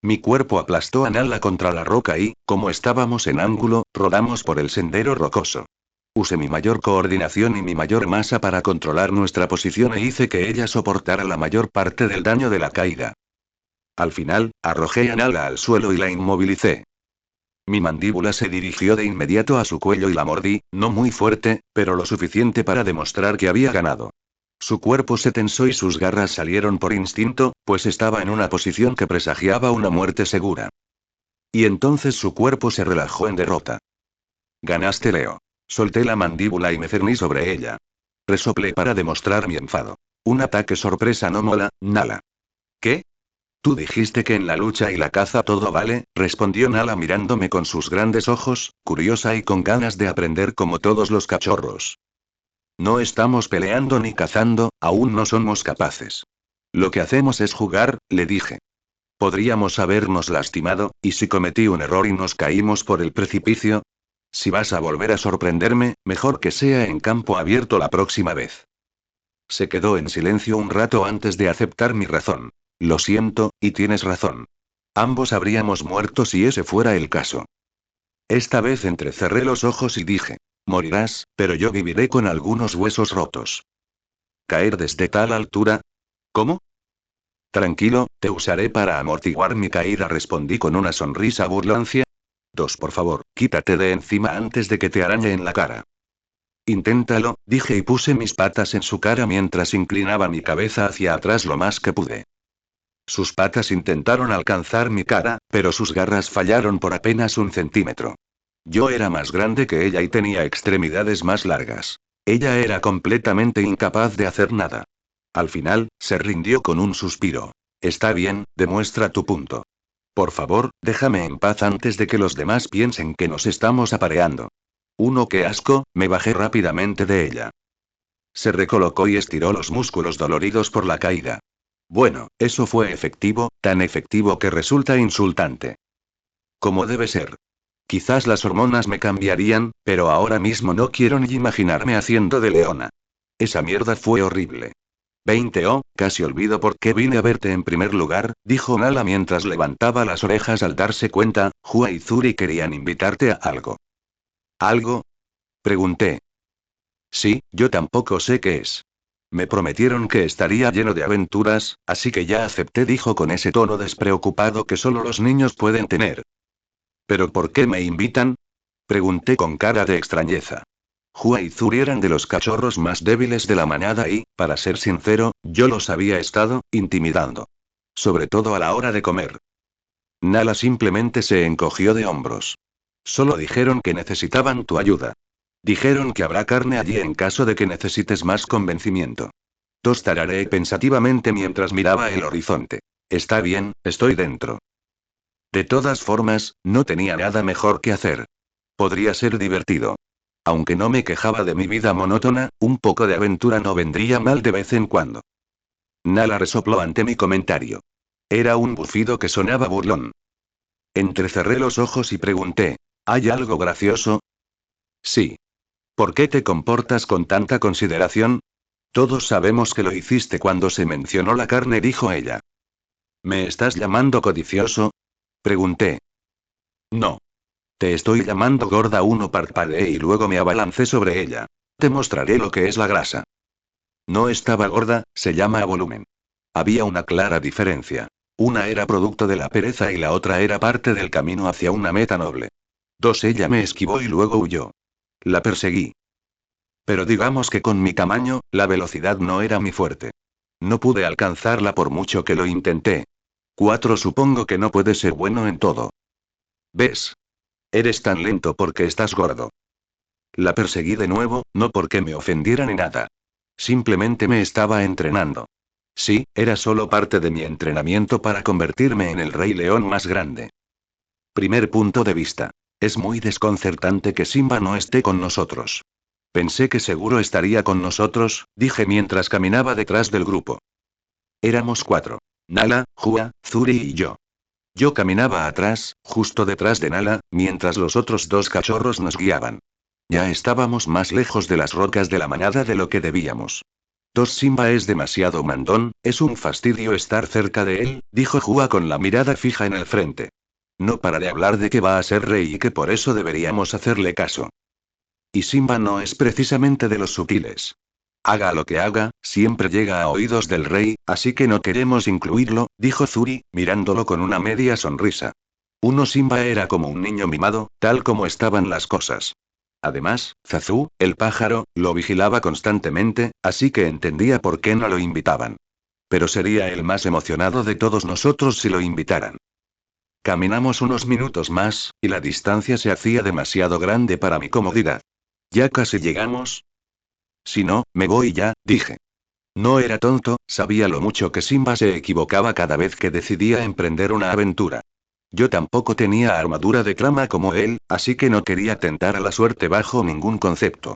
Mi cuerpo aplastó a Nala contra la roca y, como estábamos en ángulo, rodamos por el sendero rocoso. Usé mi mayor coordinación y mi mayor masa para controlar nuestra posición e hice que ella soportara la mayor parte del daño de la caída. Al final, arrojé a Nala al suelo y la inmovilicé. Mi mandíbula se dirigió de inmediato a su cuello y la mordí, no muy fuerte, pero lo suficiente para demostrar que había ganado. Su cuerpo se tensó y sus garras salieron por instinto, pues estaba en una posición que presagiaba una muerte segura. Y entonces su cuerpo se relajó en derrota. Ganaste, Leo. Solté la mandíbula y me cerní sobre ella. Resoplé para demostrar mi enfado. Un ataque sorpresa no mola, Nala. ¿Qué? Tú dijiste que en la lucha y la caza todo vale, respondió Nala mirándome con sus grandes ojos, curiosa y con ganas de aprender como todos los cachorros. No estamos peleando ni cazando, aún no somos capaces. Lo que hacemos es jugar, le dije. Podríamos habernos lastimado, ¿y si cometí un error y nos caímos por el precipicio? Si vas a volver a sorprenderme, mejor que sea en campo abierto la próxima vez. Se quedó en silencio un rato antes de aceptar mi razón. Lo siento, y tienes razón. Ambos habríamos muerto si ese fuera el caso. Esta vez entrecerré los ojos y dije, morirás, pero yo viviré con algunos huesos rotos. ¿Caer desde tal altura? ¿Cómo? Tranquilo, te usaré para amortiguar mi caída, respondí con una sonrisa burlancia. Por favor, quítate de encima antes de que te arañe en la cara. Inténtalo, dije y puse mis patas en su cara mientras inclinaba mi cabeza hacia atrás lo más que pude. Sus patas intentaron alcanzar mi cara, pero sus garras fallaron por apenas 1 centímetro. Yo era más grande que ella y tenía extremidades más largas. Ella era completamente incapaz de hacer nada. Al final, se rindió con un suspiro. Está bien, demuestra tu punto. Por favor, déjame en paz antes de que los demás piensen que nos estamos apareando. Qué asco, me bajé rápidamente de ella. Se recolocó y estiró los músculos doloridos por la caída. Bueno, eso fue efectivo, tan efectivo que resulta insultante. Como debe ser. Quizás las hormonas me cambiarían, pero ahora mismo no quiero ni imaginarme haciendo de leona. Esa mierda fue horrible. Casi olvido por qué vine a verte en primer lugar, dijo Nala mientras levantaba las orejas al darse cuenta, Hua y Zuri querían invitarte a algo. ¿Algo? Pregunté. Sí, yo tampoco sé qué es. Me prometieron que estaría lleno de aventuras, así que ya acepté, dijo con ese tono despreocupado que solo los niños pueden tener. ¿Pero por qué me invitan? Pregunté con cara de extrañeza. Hua y Zuri eran de los cachorros más débiles de la manada y, para ser sincero, yo los había estado intimidando. Sobre todo a la hora de comer. Nala simplemente se encogió de hombros. Solo dijeron que necesitaban tu ayuda. Dijeron que habrá carne allí en caso de que necesites más convencimiento. Tarareé pensativamente mientras miraba el horizonte. Está bien, estoy dentro. De todas formas, no tenía nada mejor que hacer. Podría ser divertido. Aunque no me quejaba de mi vida monótona, un poco de aventura no vendría mal de vez en cuando. Nala resopló ante mi comentario. Era un bufido que sonaba burlón. Entrecerré los ojos y pregunté, ¿hay algo gracioso? Sí. ¿Por qué te comportas con tanta consideración? Todos sabemos que lo hiciste cuando se mencionó la carne, dijo ella. ¿Me estás llamando codicioso? Pregunté. No. Te estoy llamando gorda, parpadeé y luego me abalancé sobre ella. Te mostraré lo que es la grasa. No estaba gorda, se llama volumen. Había una clara diferencia. Una era producto de la pereza y la otra era parte del camino hacia una meta noble. Ella me esquivó y luego huyó. La perseguí. Pero digamos que con mi tamaño, la velocidad no era mi fuerte. No pude alcanzarla por mucho que lo intenté. Supongo que no puedes ser bueno en todo. ¿Ves? Eres tan lento porque estás gordo. La perseguí de nuevo, no porque me ofendiera ni nada. Simplemente me estaba entrenando. Sí, era solo parte de mi entrenamiento para convertirme en el rey león más grande. Primer punto de vista. Es muy desconcertante que Simba no esté con nosotros. Pensé que seguro estaría con nosotros, dije mientras caminaba detrás del grupo. Éramos 4. Nala, Hua, Zuri y yo. Yo caminaba atrás, justo detrás de Nala, mientras los otros 2 cachorros nos guiaban. Ya estábamos más lejos de las rocas de la manada de lo que debíamos. Simba es demasiado mandón, es un fastidio estar cerca de él, dijo Hua con la mirada fija en el frente. No para de hablar de que va a ser rey y que por eso deberíamos hacerle caso. Y Simba no es precisamente de los sutiles. Haga lo que haga, siempre llega a oídos del rey, así que no queremos incluirlo, dijo Zuri, mirándolo con una media sonrisa. Simba era como un niño mimado, tal como estaban las cosas. Además, Zazu, el pájaro, lo vigilaba constantemente, así que entendía por qué no lo invitaban. Pero sería el más emocionado de todos nosotros si lo invitaran. Caminamos unos minutos más, y la distancia se hacía demasiado grande para mi comodidad. ¿Ya casi llegamos? Si no, me voy ya, dije. No era tonto, sabía lo mucho que Simba se equivocaba cada vez que decidía emprender una aventura. Yo tampoco tenía armadura de trama como él, así que no quería tentar a la suerte bajo ningún concepto.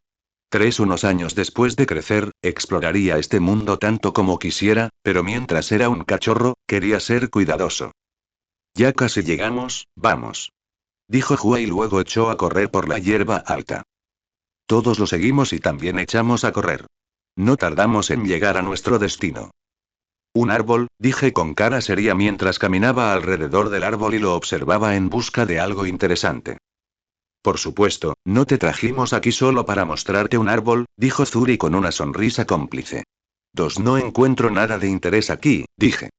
Unos años después de crecer, exploraría este mundo tanto como quisiera, pero mientras era un cachorro, quería ser cuidadoso. Ya casi llegamos, vamos. Dijo Hua y luego echó a correr por la hierba alta. Todos lo seguimos y también echamos a correr. No tardamos en llegar a nuestro destino. Un árbol, dije con cara seria mientras caminaba alrededor del árbol y lo observaba en busca de algo interesante. Por supuesto, no te trajimos aquí solo para mostrarte un árbol, dijo Zuri con una sonrisa cómplice. No encuentro nada de interés aquí, dije.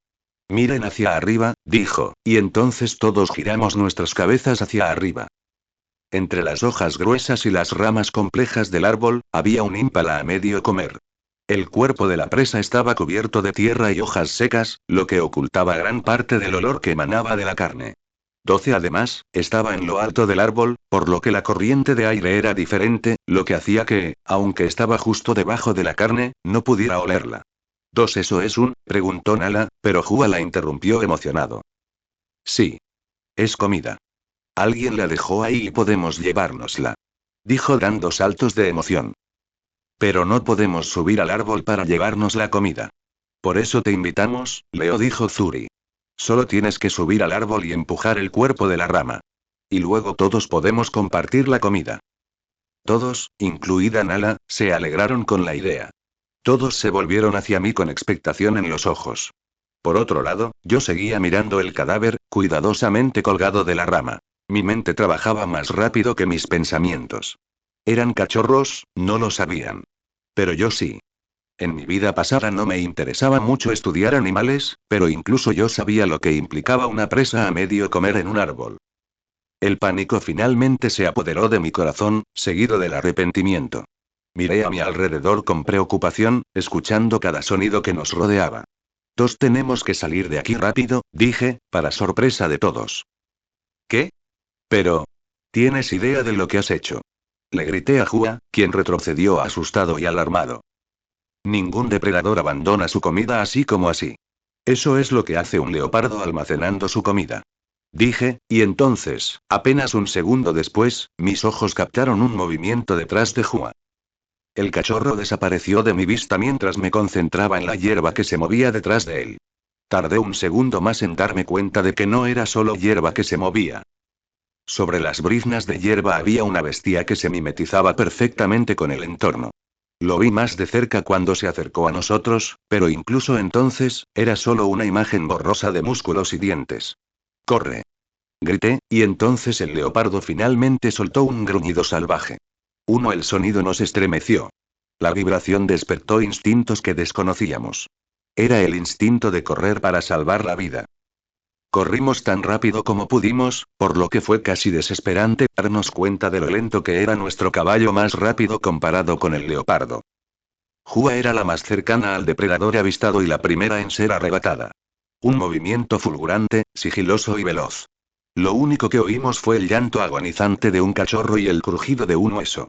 Miren hacia arriba, dijo, y entonces todos giramos nuestras cabezas hacia arriba. Entre las hojas gruesas y las ramas complejas del árbol, había un ímpala a medio comer. El cuerpo de la presa estaba cubierto de tierra y hojas secas, lo que ocultaba gran parte del olor que emanaba de la carne. Además, estaba en lo alto del árbol, por lo que la corriente de aire era diferente, lo que hacía que, aunque estaba justo debajo de la carne, no pudiera olerla. ¿Eso es preguntó Nala, pero Hua la interrumpió emocionado. Sí. Es comida. Alguien la dejó ahí y podemos llevárnosla. Dijo dando saltos de emoción. Pero no podemos subir al árbol para llevarnos la comida. Por eso te invitamos, Leo, dijo Zuri. Solo tienes que subir al árbol y empujar el cuerpo de la rama. Y luego todos podemos compartir la comida. Todos, incluida Nala, se alegraron con la idea. Todos se volvieron hacia mí con expectación en los ojos. Por otro lado, yo seguía mirando el cadáver, cuidadosamente colgado de la rama. Mi mente trabajaba más rápido que mis pensamientos. ¿Eran cachorros? No lo sabían. Pero yo sí. En mi vida pasada no me interesaba mucho estudiar animales, pero incluso yo sabía lo que implicaba una presa a medio comer en un árbol. El pánico finalmente se apoderó de mi corazón, seguido del arrepentimiento. Miré a mi alrededor con preocupación, escuchando cada sonido que nos rodeaba. Tenemos que salir de aquí rápido, dije, para sorpresa de todos. ¿Qué? Pero... ¿Tienes idea de lo que has hecho? Le grité a Hua, quien retrocedió asustado y alarmado. Ningún depredador abandona su comida así como así. Eso es lo que hace un leopardo almacenando su comida. Dije, y entonces, apenas un segundo después, mis ojos captaron un movimiento detrás de Hua. El cachorro desapareció de mi vista mientras me concentraba en la hierba que se movía detrás de él. Tardé un segundo más en darme cuenta de que no era solo hierba que se movía. Sobre las briznas de hierba había una bestia que se mimetizaba perfectamente con el entorno. Lo vi más de cerca cuando se acercó a nosotros, pero incluso entonces, era solo una imagen borrosa de músculos y dientes. ¡Corre! Grité, y entonces el leopardo finalmente soltó un gruñido salvaje. El sonido nos estremeció. La vibración despertó instintos que desconocíamos. Era el instinto de correr para salvar la vida. Corrimos tan rápido como pudimos, por lo que fue casi desesperante darnos cuenta de lo lento que era nuestro caballo más rápido comparado con el leopardo. Hua era la más cercana al depredador avistado y la primera en ser arrebatada. Un movimiento fulgurante, sigiloso y veloz. Lo único que oímos fue el llanto agonizante de un cachorro y el crujido de un hueso.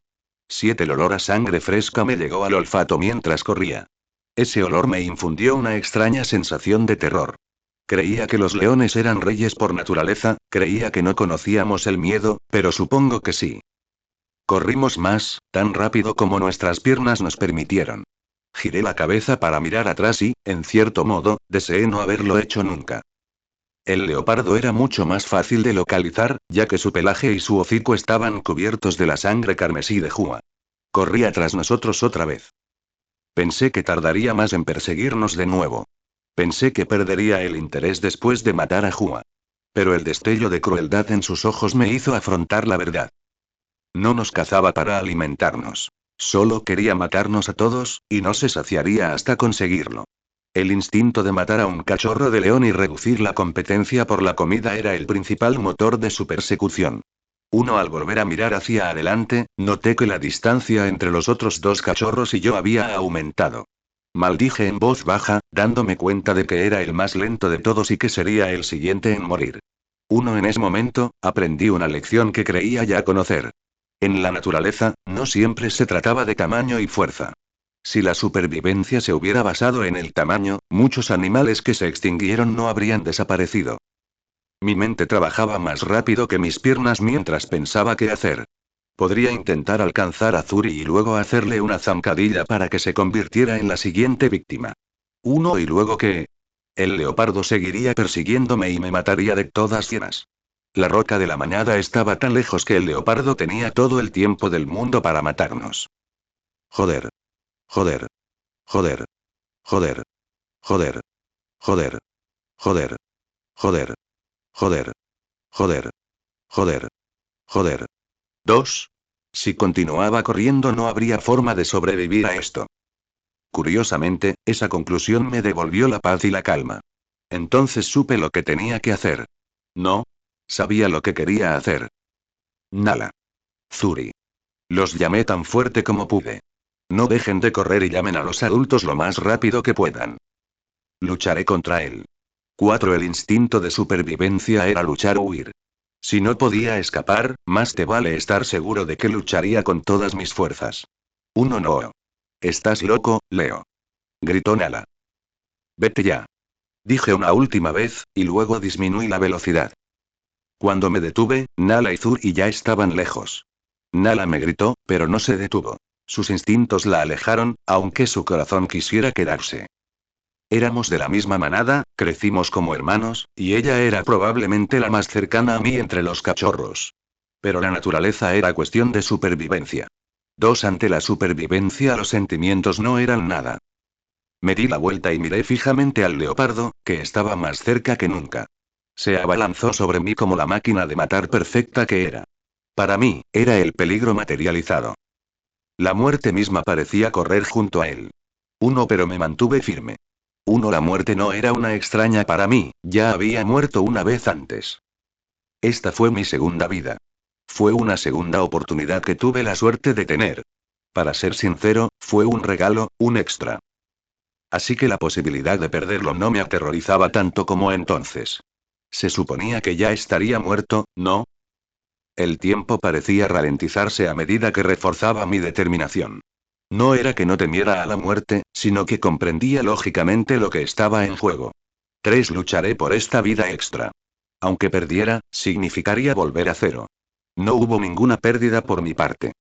El olor a sangre fresca me llegó al olfato mientras corría. Ese olor me infundió una extraña sensación de terror. Creía que los leones eran reyes por naturaleza, creía que no conocíamos el miedo, pero supongo que sí. Corrimos más, tan rápido como nuestras piernas nos permitieron. Giré la cabeza para mirar atrás y, en cierto modo, deseé no haberlo hecho nunca. El leopardo era mucho más fácil de localizar, ya que su pelaje y su hocico estaban cubiertos de la sangre carmesí de Hua. Corría tras nosotros otra vez. Pensé que tardaría más en perseguirnos de nuevo. Pensé que perdería el interés después de matar a Hua. Pero el destello de crueldad en sus ojos me hizo afrontar la verdad. No nos cazaba para alimentarnos. Solo quería matarnos a todos, y no se saciaría hasta conseguirlo. El instinto de matar a un cachorro de león y reducir la competencia por la comida era el principal motor de su persecución. Al volver a mirar hacia adelante, noté que la distancia entre los otros dos cachorros y yo había aumentado. Maldije en voz baja, dándome cuenta de que era el más lento de todos y que sería el siguiente en morir. En ese momento, aprendí una lección que creía ya conocer. En la naturaleza, no siempre se trataba de tamaño y fuerza. Si la supervivencia se hubiera basado en el tamaño, muchos animales que se extinguieron no habrían desaparecido. Mi mente trabajaba más rápido que mis piernas mientras pensaba qué hacer. Podría intentar alcanzar a Zuri y luego hacerle una zancadilla para que se convirtiera en la siguiente víctima. Y luego qué. El leopardo seguiría persiguiéndome y me mataría de todas llenas. La roca de la mañana estaba tan lejos que el leopardo tenía todo el tiempo del mundo para matarnos. Joder. Joder. Joder. Joder. Joder. Joder. Joder. Joder. Joder. Joder. Joder. Joder. 2. Si continuaba corriendo no habría forma de sobrevivir a esto. Curiosamente, esa conclusión me devolvió la paz y la calma. Entonces supe lo que tenía que hacer. No. Sabía lo que quería hacer. Nala. Zuri. Los llamé tan fuerte como pude. No dejen de correr y llamen a los adultos lo más rápido que puedan. Lucharé contra él. 4. El instinto de supervivencia era luchar o huir. Si no podía escapar, más te vale estar seguro de que lucharía con todas mis fuerzas. No. Estás loco, Leo. Gritó Nala. Vete ya. Dije una última vez, y luego disminuí la velocidad. Cuando me detuve, Nala y Zuri ya estaban lejos. Nala me gritó, pero no se detuvo. Sus instintos la alejaron, aunque su corazón quisiera quedarse. Éramos de la misma manada, crecimos como hermanos, y ella era probablemente la más cercana a mí entre los cachorros. Pero la naturaleza era cuestión de supervivencia. Ante la supervivencia los sentimientos no eran nada. Me di la vuelta y miré fijamente al leopardo, que estaba más cerca que nunca. Se abalanzó sobre mí como la máquina de matar perfecta que era. Para mí, era el peligro materializado. La muerte misma parecía correr junto a él. Pero me mantuve firme. La muerte no era una extraña para mí, ya había muerto una vez antes. Esta fue mi segunda vida. Fue una segunda oportunidad que tuve la suerte de tener. Para ser sincero, fue un regalo, un extra. Así que la posibilidad de perderlo no me aterrorizaba tanto como entonces. Se suponía que ya estaría muerto, ¿no? El tiempo parecía ralentizarse a medida que reforzaba mi determinación. No era que no temiera a la muerte, sino que comprendía lógicamente lo que estaba en juego. 3. Lucharé por esta vida extra. Aunque perdiera, significaría volver a cero. No hubo ninguna pérdida por mi parte.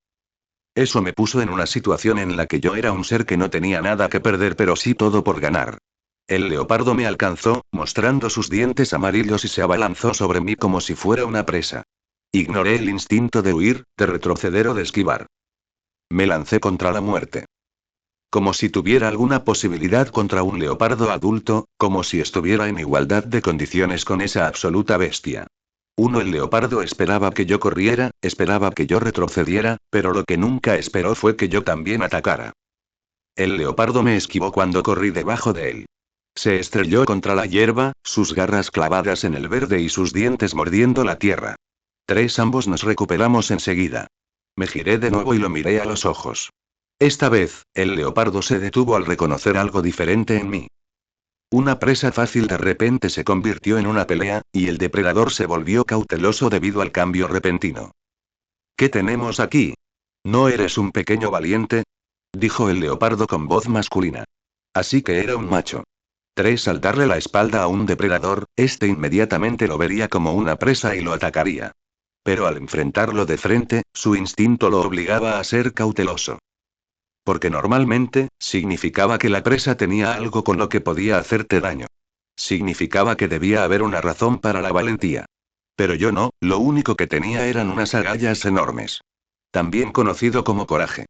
Eso me puso en una situación en la que yo era un ser que no tenía nada que perder pero sí todo por ganar. El leopardo me alcanzó, mostrando sus dientes amarillos y se abalanzó sobre mí como si fuera una presa. Ignoré el instinto de huir, de retroceder o de esquivar. Me lancé contra la muerte. Como si tuviera alguna posibilidad contra un leopardo adulto, como si estuviera en igualdad de condiciones con esa absoluta bestia. El leopardo esperaba que yo corriera, esperaba que yo retrocediera, pero lo que nunca esperó fue que yo también atacara. El leopardo me esquivó cuando corrí debajo de él. Se estrelló contra la hierba, sus garras clavadas en el verde y sus dientes mordiendo la tierra. Ambos nos recuperamos enseguida. Me giré de nuevo y lo miré a los ojos. Esta vez, el leopardo se detuvo al reconocer algo diferente en mí. Una presa fácil de repente se convirtió en una pelea, y el depredador se volvió cauteloso debido al cambio repentino. ¿Qué tenemos aquí? ¿No eres un pequeño valiente? Dijo el leopardo con voz masculina. Así que era un macho. Al darle la espalda a un depredador, este inmediatamente lo vería como una presa y lo atacaría. Pero al enfrentarlo de frente, su instinto lo obligaba a ser cauteloso. Porque normalmente, significaba que la presa tenía algo con lo que podía hacerte daño. Significaba que debía haber una razón para la valentía. Pero yo no, lo único que tenía eran unas agallas enormes. También conocido como coraje.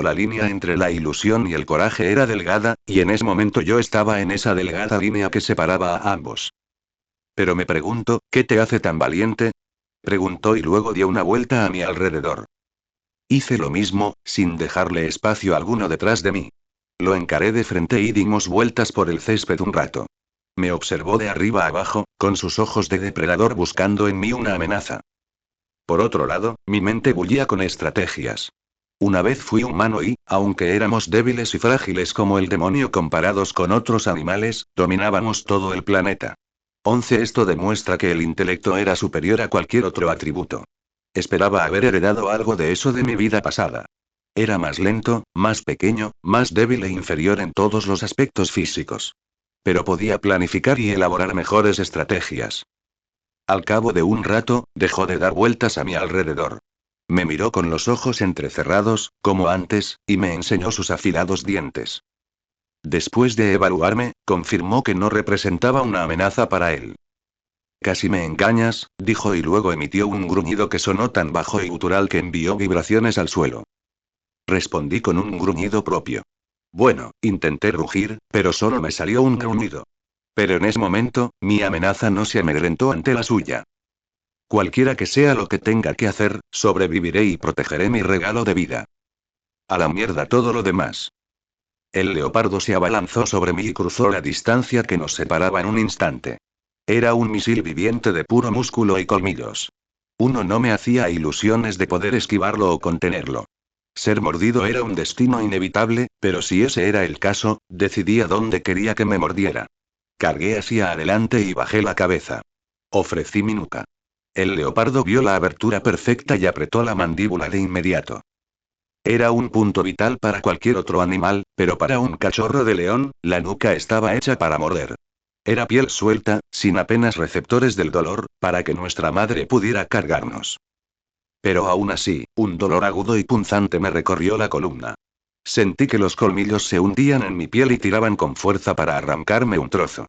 La línea entre la ilusión y el coraje era delgada, y en ese momento yo estaba en esa delgada línea que separaba a ambos. Pero me pregunto, ¿qué te hace tan valiente? Preguntó y luego dio una vuelta a mi alrededor. Hice lo mismo, sin dejarle espacio alguno detrás de mí. Lo encaré de frente y dimos vueltas por el césped un rato. Me observó de arriba abajo, con sus ojos de depredador buscando en mí una amenaza. Por otro lado, mi mente bullía con estrategias. Una vez fui humano y, aunque éramos débiles y frágiles como el demonio comparados con otros animales, dominábamos todo el planeta. Esto demuestra que el intelecto era superior a cualquier otro atributo. Esperaba haber heredado algo de eso de mi vida pasada. Era más lento, más pequeño, más débil e inferior en todos los aspectos físicos. Pero podía planificar y elaborar mejores estrategias. Al cabo de un rato, dejó de dar vueltas a mi alrededor. Me miró con los ojos entrecerrados, como antes, y me enseñó sus afilados dientes. Después de evaluarme, confirmó que no representaba una amenaza para él. Casi me engañas, dijo y luego emitió un gruñido que sonó tan bajo y gutural que envió vibraciones al suelo. Respondí con un gruñido propio. Bueno, intenté rugir, pero solo me salió un gruñido. Pero en ese momento, mi amenaza no se amedrentó ante la suya. Cualquiera que sea lo que tenga que hacer, sobreviviré y protegeré mi regalo de vida. A la mierda todo lo demás. El leopardo se abalanzó sobre mí y cruzó la distancia que nos separaba en un instante. Era un misil viviente de puro músculo y colmillos. Uno no me hacía ilusiones de poder esquivarlo o contenerlo. Ser mordido era un destino inevitable, pero si ese era el caso, decidí a dónde quería que me mordiera. Cargué hacia adelante y bajé la cabeza. Ofrecí mi nuca. El leopardo vio la abertura perfecta y apretó la mandíbula de inmediato. Era un punto vital para cualquier otro animal, pero para un cachorro de león, la nuca estaba hecha para morder. Era piel suelta, sin apenas receptores del dolor, para que nuestra madre pudiera cargarnos. Pero aún así, un dolor agudo y punzante me recorrió la columna. Sentí que los colmillos se hundían en mi piel y tiraban con fuerza para arrancarme un trozo.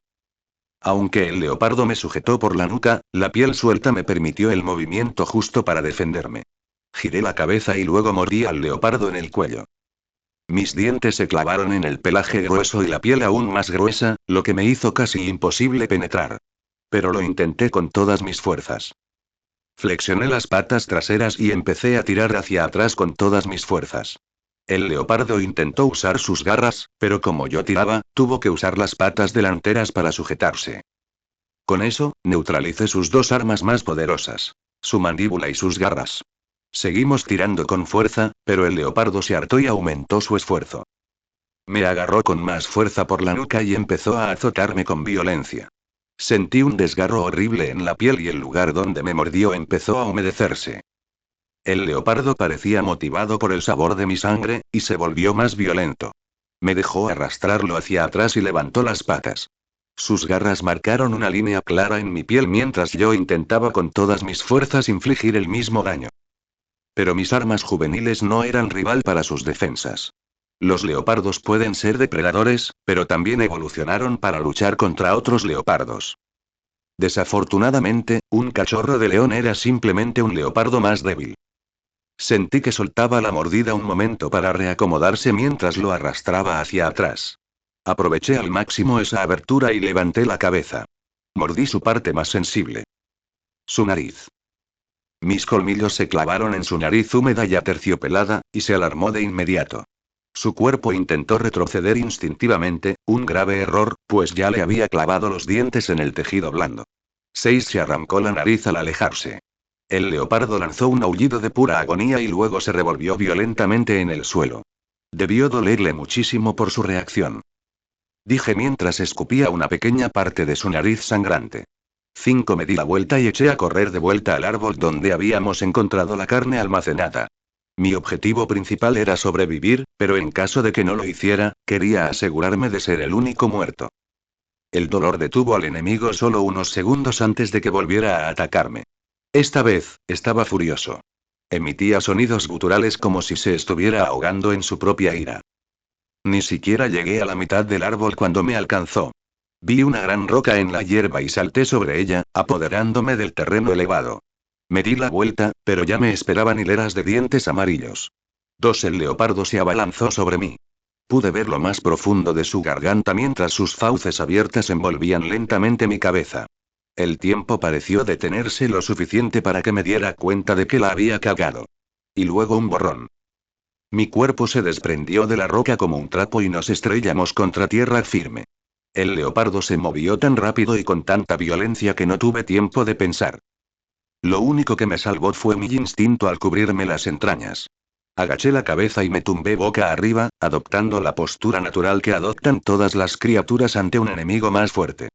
Aunque el leopardo me sujetó por la nuca, la piel suelta me permitió el movimiento justo para defenderme. Giré la cabeza y luego mordí al leopardo en el cuello. Mis dientes se clavaron en el pelaje grueso y la piel aún más gruesa, lo que me hizo casi imposible penetrar. Pero lo intenté con todas mis fuerzas. Flexioné las patas traseras y empecé a tirar hacia atrás con todas mis fuerzas. El leopardo intentó usar sus garras, pero como yo tiraba, tuvo que usar las patas delanteras para sujetarse. Con eso, neutralicé sus dos armas más poderosas. Su mandíbula y sus garras. Seguimos tirando con fuerza, pero el leopardo se hartó y aumentó su esfuerzo. Me agarró con más fuerza por la nuca y empezó a azotarme con violencia. Sentí un desgarro horrible en la piel y el lugar donde me mordió empezó a humedecerse. El leopardo parecía motivado por el sabor de mi sangre, y se volvió más violento. Me dejó arrastrarlo hacia atrás y levantó las patas. Sus garras marcaron una línea clara en mi piel mientras yo intentaba con todas mis fuerzas infligir el mismo daño. Pero mis armas juveniles no eran rival para sus defensas. Los leopardos pueden ser depredadores, pero también evolucionaron para luchar contra otros leopardos. Desafortunadamente, un cachorro de león era simplemente un leopardo más débil. Sentí que soltaba la mordida un momento para reacomodarse mientras lo arrastraba hacia atrás. Aproveché al máximo esa abertura y levanté la cabeza. Mordí su parte más sensible. Su nariz. Mis colmillos se clavaron en su nariz húmeda y aterciopelada, y se alarmó de inmediato. Su cuerpo intentó retroceder instintivamente, un grave error, pues ya le había clavado los dientes en el tejido blando. 6 se arrancó la nariz al alejarse. El leopardo lanzó un aullido de pura agonía y luego se revolvió violentamente en el suelo. Debió dolerle muchísimo por su reacción. Dije mientras escupía una pequeña parte de su nariz sangrante. 5 me di la vuelta y eché a correr de vuelta al árbol donde habíamos encontrado la carne almacenada. Mi objetivo principal era sobrevivir, pero en caso de que no lo hiciera, quería asegurarme de ser el único muerto. El dolor detuvo al enemigo solo unos segundos antes de que volviera a atacarme. Esta vez, estaba furioso. Emitía sonidos guturales como si se estuviera ahogando en su propia ira. Ni siquiera llegué a la mitad del árbol cuando me alcanzó. Vi una gran roca en la hierba y salté sobre ella, apoderándome del terreno elevado. Me di la vuelta, pero ya me esperaban hileras de dientes amarillos. 2 El leopardo se abalanzó sobre mí. Pude ver lo más profundo de su garganta mientras sus fauces abiertas envolvían lentamente mi cabeza. El tiempo pareció detenerse lo suficiente para que me diera cuenta de que la había cagado. Y luego un borrón. Mi cuerpo se desprendió de la roca como un trapo y nos estrellamos contra tierra firme. El leopardo se movió tan rápido y con tanta violencia que no tuve tiempo de pensar. Lo único que me salvó fue mi instinto al cubrirme las entrañas. Agaché la cabeza y me tumbé boca arriba, adoptando la postura natural que adoptan todas las criaturas ante un enemigo más fuerte.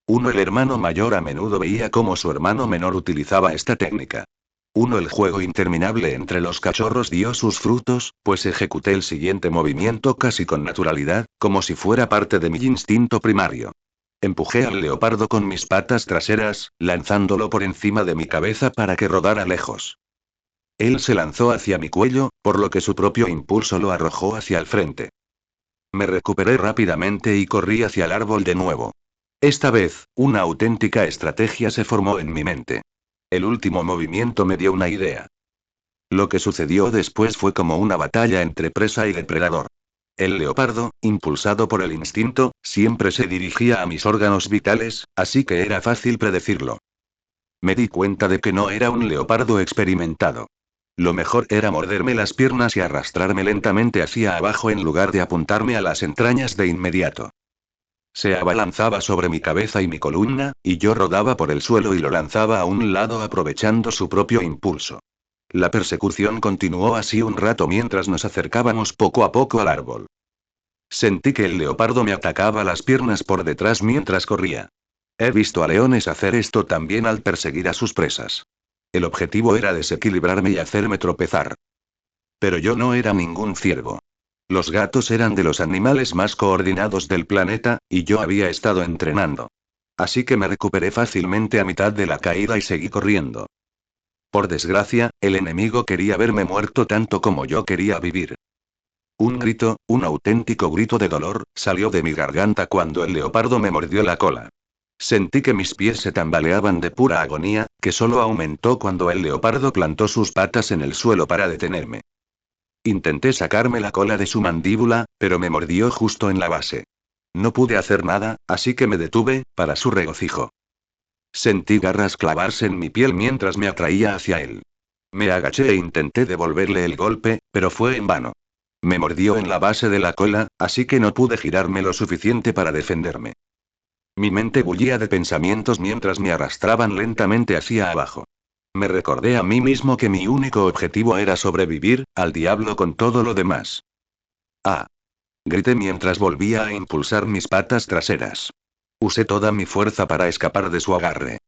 El hermano mayor a menudo veía cómo su hermano menor utilizaba esta técnica. El juego interminable entre los cachorros dio sus frutos, pues ejecuté el siguiente movimiento casi con naturalidad, como si fuera parte de mi instinto primario. Empujé al leopardo con mis patas traseras, lanzándolo por encima de mi cabeza para que rodara lejos. Él se lanzó hacia mi cuello, por lo que su propio impulso lo arrojó hacia el frente. Me recuperé rápidamente y corrí hacia el árbol de nuevo. Esta vez, una auténtica estrategia se formó en mi mente. El último movimiento me dio una idea. Lo que sucedió después fue como una batalla entre presa y depredador. El leopardo, impulsado por el instinto, siempre se dirigía a mis órganos vitales, así que era fácil predecirlo. Me di cuenta de que no era un leopardo experimentado. Lo mejor era morderme las piernas y arrastrarme lentamente hacia abajo en lugar de apuntarme a las entrañas de inmediato. Se abalanzaba sobre mi cabeza y mi columna, y yo rodaba por el suelo y lo lanzaba a un lado aprovechando su propio impulso. La persecución continuó así un rato mientras nos acercábamos poco a poco al árbol. Sentí que el leopardo me atacaba las piernas por detrás mientras corría. He visto a leones hacer esto también al perseguir a sus presas. El objetivo era desequilibrarme y hacerme tropezar. Pero yo no era ningún ciervo. Los gatos eran de los animales más coordinados del planeta, y yo había estado entrenando. Así que me recuperé fácilmente a mitad de la caída y seguí corriendo. Por desgracia, el enemigo quería verme muerto tanto como yo quería vivir. Un grito, un auténtico grito de dolor, salió de mi garganta cuando el leopardo me mordió la cola. Sentí que mis pies se tambaleaban de pura agonía, que solo aumentó cuando el leopardo plantó sus patas en el suelo para detenerme. Intenté sacarme la cola de su mandíbula, pero me mordió justo en la base. No pude hacer nada, así que me detuve, para su regocijo. Sentí garras clavarse en mi piel mientras me atraía hacia él. Me agaché e intenté devolverle el golpe, pero fue en vano. Me mordió en la base de la cola, así que no pude girarme lo suficiente para defenderme. Mi mente bullía de pensamientos mientras me arrastraban lentamente hacia abajo. Me recordé a mí mismo que mi único objetivo era sobrevivir, al diablo con todo lo demás. ¡Ah! Grité mientras volvía a impulsar mis patas traseras. Usé toda mi fuerza para escapar de su agarre.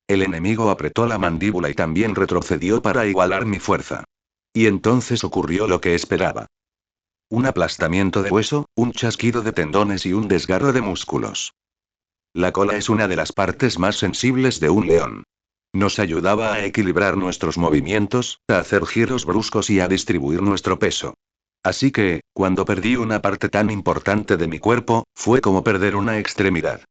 El enemigo apretó la mandíbula y también retrocedió para igualar mi fuerza. Y entonces ocurrió lo que esperaba. Un aplastamiento de hueso, un chasquido de tendones y un desgarro de músculos. La cola es una de las partes más sensibles de un león. Nos ayudaba a equilibrar nuestros movimientos, a hacer giros bruscos y a distribuir nuestro peso. Así que, cuando perdí una parte tan importante de mi cuerpo, fue como perder una extremidad.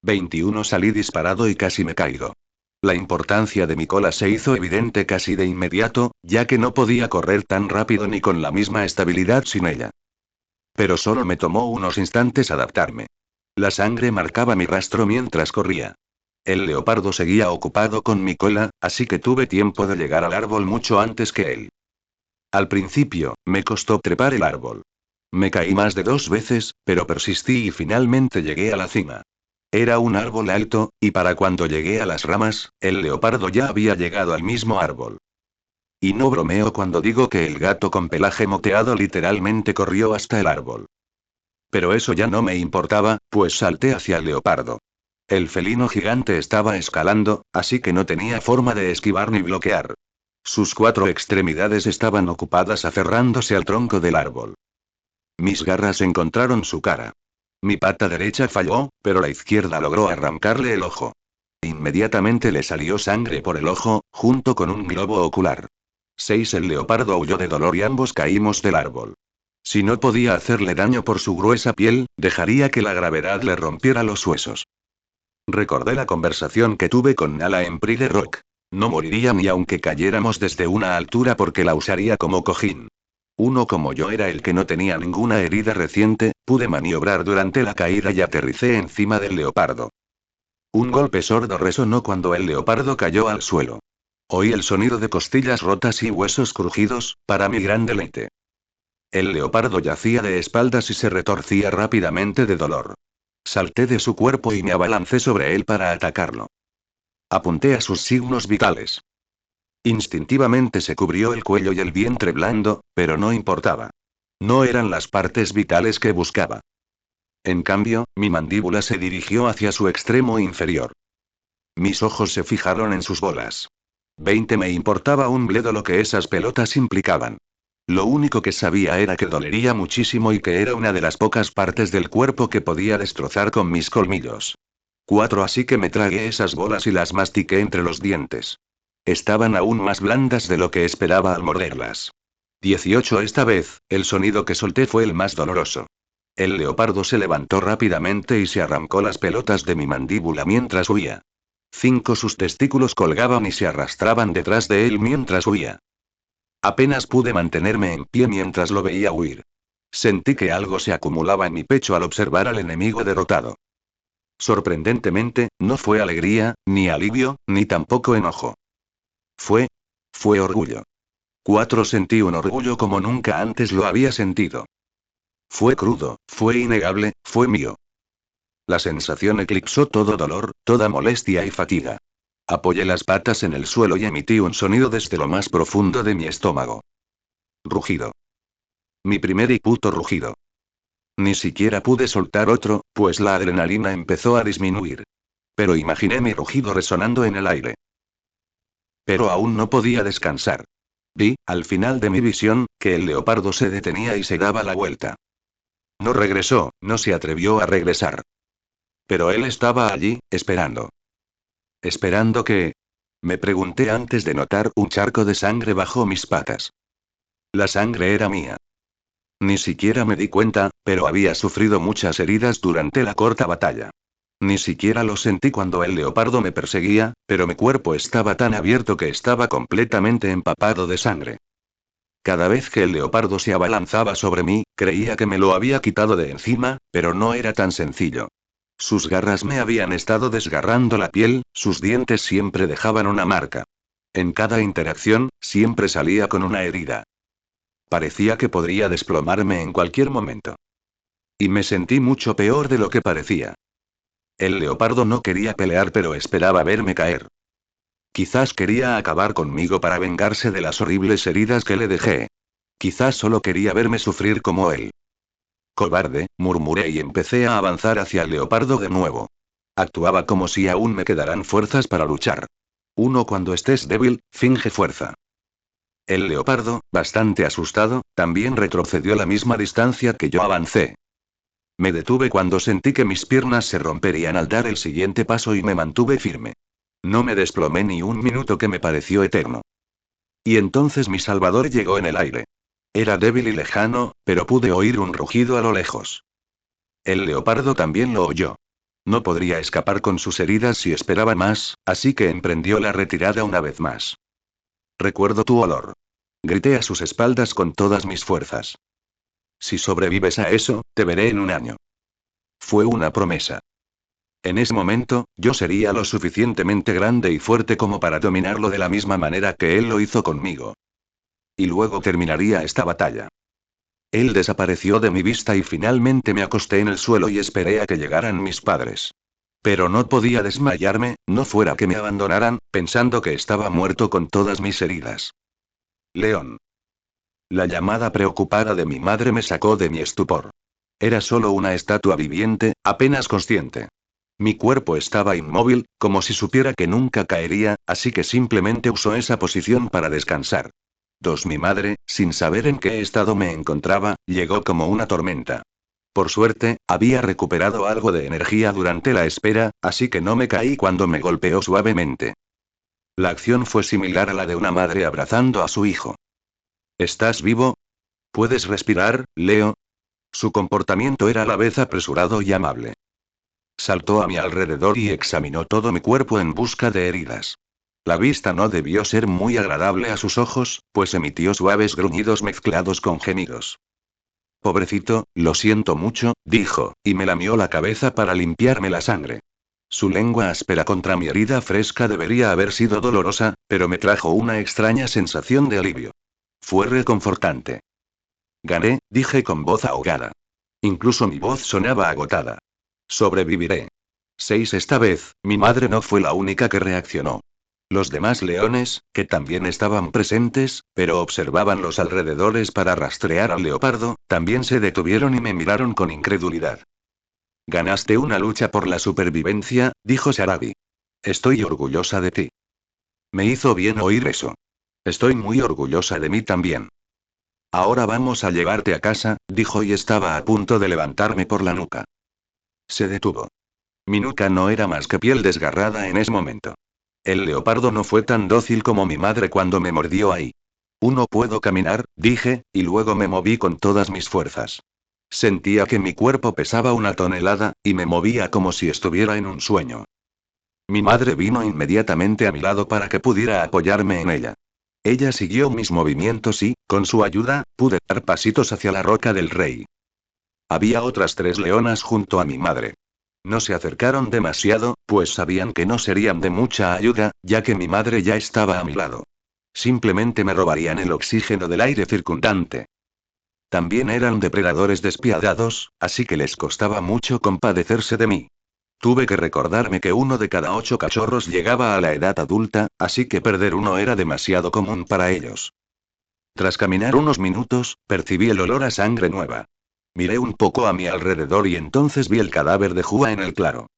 21 Salí disparado y casi me caigo. La importancia de mi cola se hizo evidente casi de inmediato, ya que no podía correr tan rápido ni con la misma estabilidad sin ella. Pero solo me tomó unos instantes adaptarme. La sangre marcaba mi rastro mientras corría. El leopardo seguía ocupado con mi cola, así que tuve tiempo de llegar al árbol mucho antes que él. Al principio, me costó trepar el árbol. Me caí más de 2 veces, pero persistí y finalmente llegué a la cima. Era un árbol alto, y para cuando llegué a las ramas, el leopardo ya había llegado al mismo árbol. Y no bromeo cuando digo que el gato con pelaje moteado literalmente corrió hasta el árbol. Pero eso ya no me importaba, pues salté hacia el leopardo. El felino gigante estaba escalando, así que no tenía forma de esquivar ni bloquear. Sus 4 extremidades estaban ocupadas aferrándose al tronco del árbol. Mis garras encontraron su cara. Mi pata derecha falló, pero la izquierda logró arrancarle el ojo. Inmediatamente le salió sangre por el ojo, junto con un globo ocular. 6. El leopardo aulló de dolor y ambos caímos del árbol. Si no podía hacerle daño por su gruesa piel, dejaría que la gravedad le rompiera los huesos. Recordé la conversación que tuve con Nala en Pride Rock. No moriría ni aunque cayéramos desde una altura porque la usaría como cojín. Uno como yo era el que no tenía ninguna herida reciente, pude maniobrar durante la caída y aterricé encima del leopardo. Un golpe sordo resonó cuando el leopardo cayó al suelo. Oí el sonido de costillas rotas y huesos crujidos, para mi gran deleite. El leopardo yacía de espaldas y se retorcía rápidamente de dolor. Salté de su cuerpo y me abalancé sobre él para atacarlo. Apunté a sus signos vitales. Instintivamente se cubrió el cuello y el vientre blando, pero no importaba. No eran las partes vitales que buscaba. En cambio, mi mandíbula se dirigió hacia su extremo inferior. Mis ojos se fijaron en sus bolas. 20 me importaba un bledo lo que esas pelotas implicaban. Lo único que sabía era que dolería muchísimo y que era una de las pocas partes del cuerpo que podía destrozar con mis colmillos. 4. Así que me tragué esas bolas y las mastiqué entre los dientes. Estaban aún más blandas de lo que esperaba al morderlas. 18. Esta vez, el sonido que solté fue el más doloroso. El leopardo se levantó rápidamente y se arrancó las pelotas de mi mandíbula mientras huía. 5. Sus testículos colgaban y se arrastraban detrás de él mientras huía. Apenas pude mantenerme en pie mientras lo veía huir. Sentí que algo se acumulaba en mi pecho al observar al enemigo derrotado. Sorprendentemente, no fue alegría, ni alivio, ni tampoco enojo. Fue orgullo. 4. Sentí un orgullo como nunca antes lo había sentido. Fue crudo, fue innegable, fue mío. La sensación eclipsó todo dolor, toda molestia y fatiga. Apoyé las patas en el suelo y emití un sonido desde lo más profundo de mi estómago. Rugido. Mi primer y puto rugido. Ni siquiera pude soltar otro, pues la adrenalina empezó a disminuir. Pero imaginé mi rugido resonando en el aire. Pero aún no podía descansar. Vi, al final de mi visión, que el leopardo se detenía y se daba la vuelta. No regresó, no se atrevió a regresar. Pero él estaba allí, esperando. ¿Esperando qué? Me pregunté antes de notar un charco de sangre bajo mis patas. La sangre era mía. Ni siquiera me di cuenta, pero había sufrido muchas heridas durante la corta batalla. Ni siquiera lo sentí cuando el leopardo me perseguía, pero mi cuerpo estaba tan abierto que estaba completamente empapado de sangre. Cada vez que el leopardo se abalanzaba sobre mí, creía que me lo había quitado de encima, pero no era tan sencillo. Sus garras me habían estado desgarrando la piel, sus dientes siempre dejaban una marca. En cada interacción, siempre salía con una herida. Parecía que podría desplomarme en cualquier momento. Y me sentí mucho peor de lo que parecía. El leopardo no quería pelear, pero esperaba verme caer. Quizás quería acabar conmigo para vengarse de las horribles heridas que le dejé. Quizás solo quería verme sufrir como él. Cobarde, murmuré y empecé a avanzar hacia el leopardo de nuevo. Actuaba como si aún me quedaran fuerzas para luchar. Cuando estés débil, finge fuerza. El leopardo, bastante asustado, también retrocedió la misma distancia que yo avancé. Me detuve cuando sentí que mis piernas se romperían al dar el siguiente paso y me mantuve firme. No me desplomé ni un minuto que me pareció eterno. Y entonces mi salvador llegó en el aire. Era débil y lejano, pero pude oír un rugido a lo lejos. El leopardo también lo oyó. No podría escapar con sus heridas si esperaba más, así que emprendió la retirada una vez más. Recuerdo tu olor. Grité a sus espaldas con todas mis fuerzas. Si sobrevives a eso, te veré en un año. Fue una promesa. En ese momento, yo sería lo suficientemente grande y fuerte como para dominarlo de la misma manera que él lo hizo conmigo. Y luego terminaría esta batalla. Él desapareció de mi vista y finalmente me acosté en el suelo y esperé a que llegaran mis padres. Pero no podía desmayarme, no fuera que me abandonaran, pensando que estaba muerto con todas mis heridas. León. La llamada preocupada de mi madre me sacó de mi estupor. Era solo una estatua viviente, apenas consciente. Mi cuerpo estaba inmóvil, como si supiera que nunca caería, así que simplemente usó esa posición para descansar. Mi madre, sin saber en qué estado me encontraba, llegó como una tormenta. Por suerte, había recuperado algo de energía durante la espera, así que no me caí cuando me golpeó suavemente. La acción fue similar a la de una madre abrazando a su hijo. ¿Estás vivo? ¿Puedes respirar, Leo? Su comportamiento era a la vez apresurado y amable. Saltó a mi alrededor y examinó todo mi cuerpo en busca de heridas. La vista no debió ser muy agradable a sus ojos, pues emitió suaves gruñidos mezclados con gemidos. Pobrecito, lo siento mucho, dijo, y me lamió la cabeza para limpiarme la sangre. Su lengua áspera contra mi herida fresca debería haber sido dolorosa, pero me trajo una extraña sensación de alivio. Fue reconfortante. Gané, dije con voz ahogada. Incluso mi voz sonaba agotada. Sobreviviré. 6 Esta vez, mi madre no fue la única que reaccionó. Los demás leones, que también estaban presentes, pero observaban los alrededores para rastrear al leopardo, también se detuvieron y me miraron con incredulidad. Ganaste una lucha por la supervivencia, dijo Sharabi. Estoy orgullosa de ti. Me hizo bien oír eso. Estoy muy orgullosa de mí también. Ahora vamos a llevarte a casa, dijo y estaba a punto de levantarme por la nuca. Se detuvo. Mi nuca no era más que piel desgarrada en ese momento. El leopardo no fue tan dócil como mi madre cuando me mordió ahí. No puedo caminar, dije, y luego me moví con todas mis fuerzas. Sentía que mi cuerpo pesaba 1 tonelada, y me movía como si estuviera en un sueño. Mi madre vino inmediatamente a mi lado para que pudiera apoyarme en ella. Ella siguió mis movimientos y, con su ayuda, pude dar pasitos hacia la roca del rey. Había otras 3 leonas junto a mi madre. No se acercaron demasiado, pues sabían que no serían de mucha ayuda, ya que mi madre ya estaba a mi lado. Simplemente me robarían el oxígeno del aire circundante. También eran depredadores despiadados, así que les costaba mucho compadecerse de mí. Tuve que recordarme que 1 de cada 8 cachorros llegaba a la edad adulta, así que perder uno era demasiado común para ellos. Tras caminar unos minutos, percibí el olor a sangre nueva. Miré un poco a mi alrededor y entonces vi el cadáver de Hua en el claro.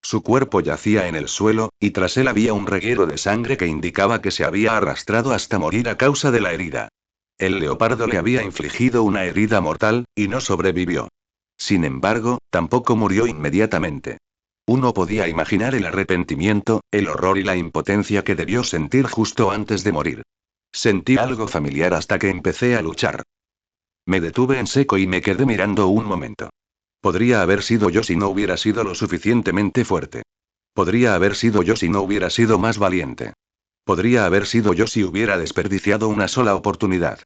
Su cuerpo yacía en el suelo, y tras él había un reguero de sangre que indicaba que se había arrastrado hasta morir a causa de la herida. El leopardo le había infligido una herida mortal, y no sobrevivió. Sin embargo, tampoco murió inmediatamente. Uno podía imaginar el arrepentimiento, el horror y la impotencia que debió sentir justo antes de morir. Sentí algo familiar hasta que empecé a luchar. Me detuve en seco y me quedé mirando un momento. Podría haber sido yo si no hubiera sido lo suficientemente fuerte. Podría haber sido yo si no hubiera sido más valiente. Podría haber sido yo si hubiera desperdiciado una sola oportunidad.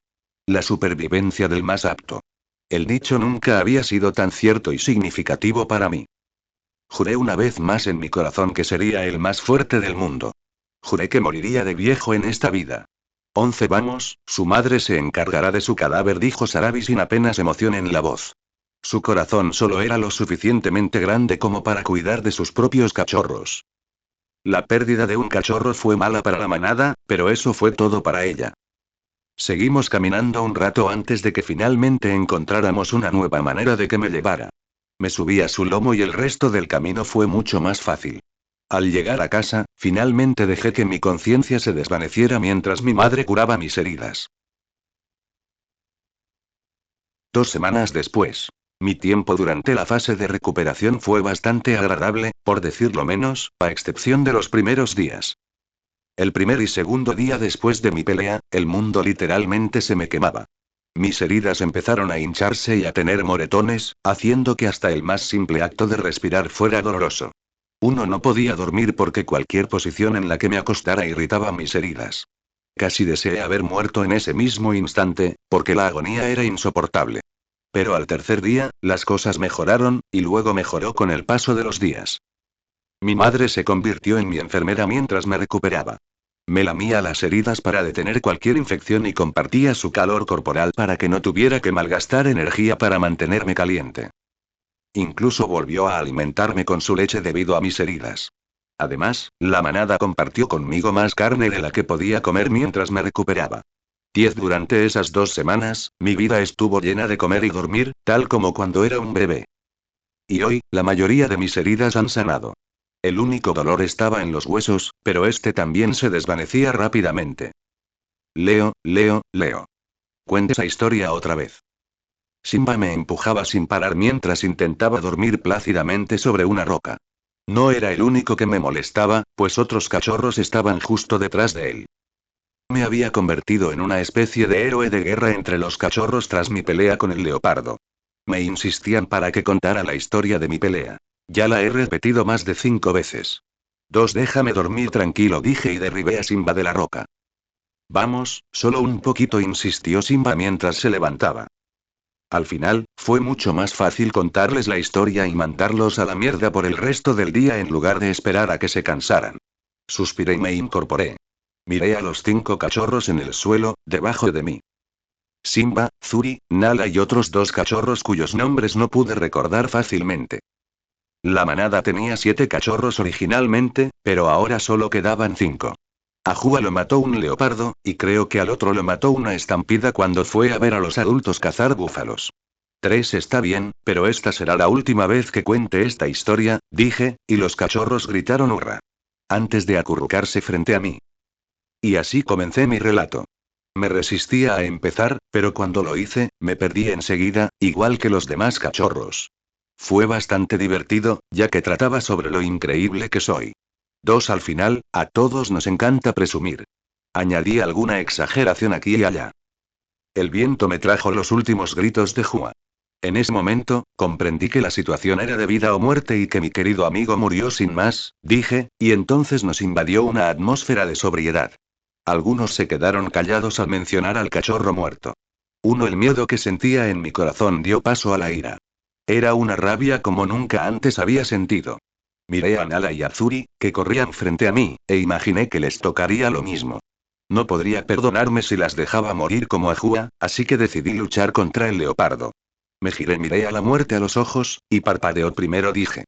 La supervivencia del más apto. El dicho nunca había sido tan cierto y significativo para mí. Juré una vez más en mi corazón que sería el más fuerte del mundo. Juré que moriría de viejo en esta vida. 11 Vamos, su madre se encargará de su cadáver, dijo Sharabi sin apenas emoción en la voz. Su corazón solo era lo suficientemente grande como para cuidar de sus propios cachorros. La pérdida de un cachorro fue mala para la manada, pero eso fue todo para ella. Seguimos caminando un rato antes de que finalmente encontráramos una nueva manera de que me llevara. Me subí a su lomo y el resto del camino fue mucho más fácil. Al llegar a casa, finalmente dejé que mi conciencia se desvaneciera mientras mi madre curaba mis heridas. 2 semanas después. Mi tiempo durante la fase de recuperación fue bastante agradable, por decirlo menos, a excepción de los primeros días. El primer y segundo día después de mi pelea, el mundo literalmente se me quemaba. Mis heridas empezaron a hincharse y a tener moretones, haciendo que hasta el más simple acto de respirar fuera doloroso. No podía dormir porque cualquier posición en la que me acostara irritaba mis heridas. Casi deseé haber muerto en ese mismo instante, porque la agonía era insoportable. Pero al tercer día, las cosas mejoraron, y luego mejoró con el paso de los días. Mi madre se convirtió en mi enfermera mientras me recuperaba. Me lamía las heridas para detener cualquier infección y compartía su calor corporal para que no tuviera que malgastar energía para mantenerme caliente. Incluso volvió a alimentarme con su leche debido a mis heridas. Además, la manada compartió conmigo más carne de la que podía comer mientras me recuperaba. 10 Durante esas 2 semanas, mi vida estuvo llena de comer y dormir, tal como cuando era un bebé. Y hoy, la mayoría de mis heridas han sanado. El único dolor estaba en los huesos, pero este también se desvanecía rápidamente. Leo, Leo, Leo. Cuente esa historia otra vez. Simba me empujaba sin parar mientras intentaba dormir plácidamente sobre una roca. No era el único que me molestaba, pues otros cachorros estaban justo detrás de él. Me había convertido en una especie de héroe de guerra entre los cachorros tras mi pelea con el leopardo. Me insistían para que contara la historia de mi pelea. Ya la he repetido más de 5 veces. Déjame dormir tranquilo, dije y derribé a Simba de la roca. Vamos, solo un poquito, insistió Simba mientras se levantaba. Al final, fue mucho más fácil contarles la historia y mandarlos a la mierda por el resto del día en lugar de esperar a que se cansaran. Suspiré y me incorporé. Miré a los 5 cachorros en el suelo, debajo de mí. Simba, Zuri, Nala y otros 2 cachorros cuyos nombres no pude recordar fácilmente. La manada tenía 7 cachorros originalmente, pero ahora solo quedaban 5. A Jua lo mató un leopardo, y creo que al otro lo mató una estampida cuando fue a ver a los adultos cazar búfalos. 3 está bien, pero esta será la última vez que cuente esta historia, dije, y los cachorros gritaron hurra. Antes de acurrucarse frente a mí. Y así comencé mi relato. Me resistía a empezar, pero cuando lo hice, me perdí enseguida, igual que los demás cachorros. Fue bastante divertido, ya que trataba sobre lo increíble que soy. Al final, a todos nos encanta presumir. Añadí alguna exageración aquí y allá. El viento me trajo los últimos gritos de Jua. En ese momento, comprendí que la situación era de vida o muerte y que mi querido amigo murió sin más, dije, y entonces nos invadió una atmósfera de sobriedad. Algunos se quedaron callados al mencionar al cachorro muerto. El miedo que sentía en mi corazón dio paso a la ira. Era una rabia como nunca antes había sentido. Miré a Nala y a Zuri, que corrían frente a mí, e imaginé que les tocaría lo mismo. No podría perdonarme si las dejaba morir como a Jua, así que decidí luchar contra el leopardo. Me giré, miré a la muerte a los ojos, y parpadeó primero, dije.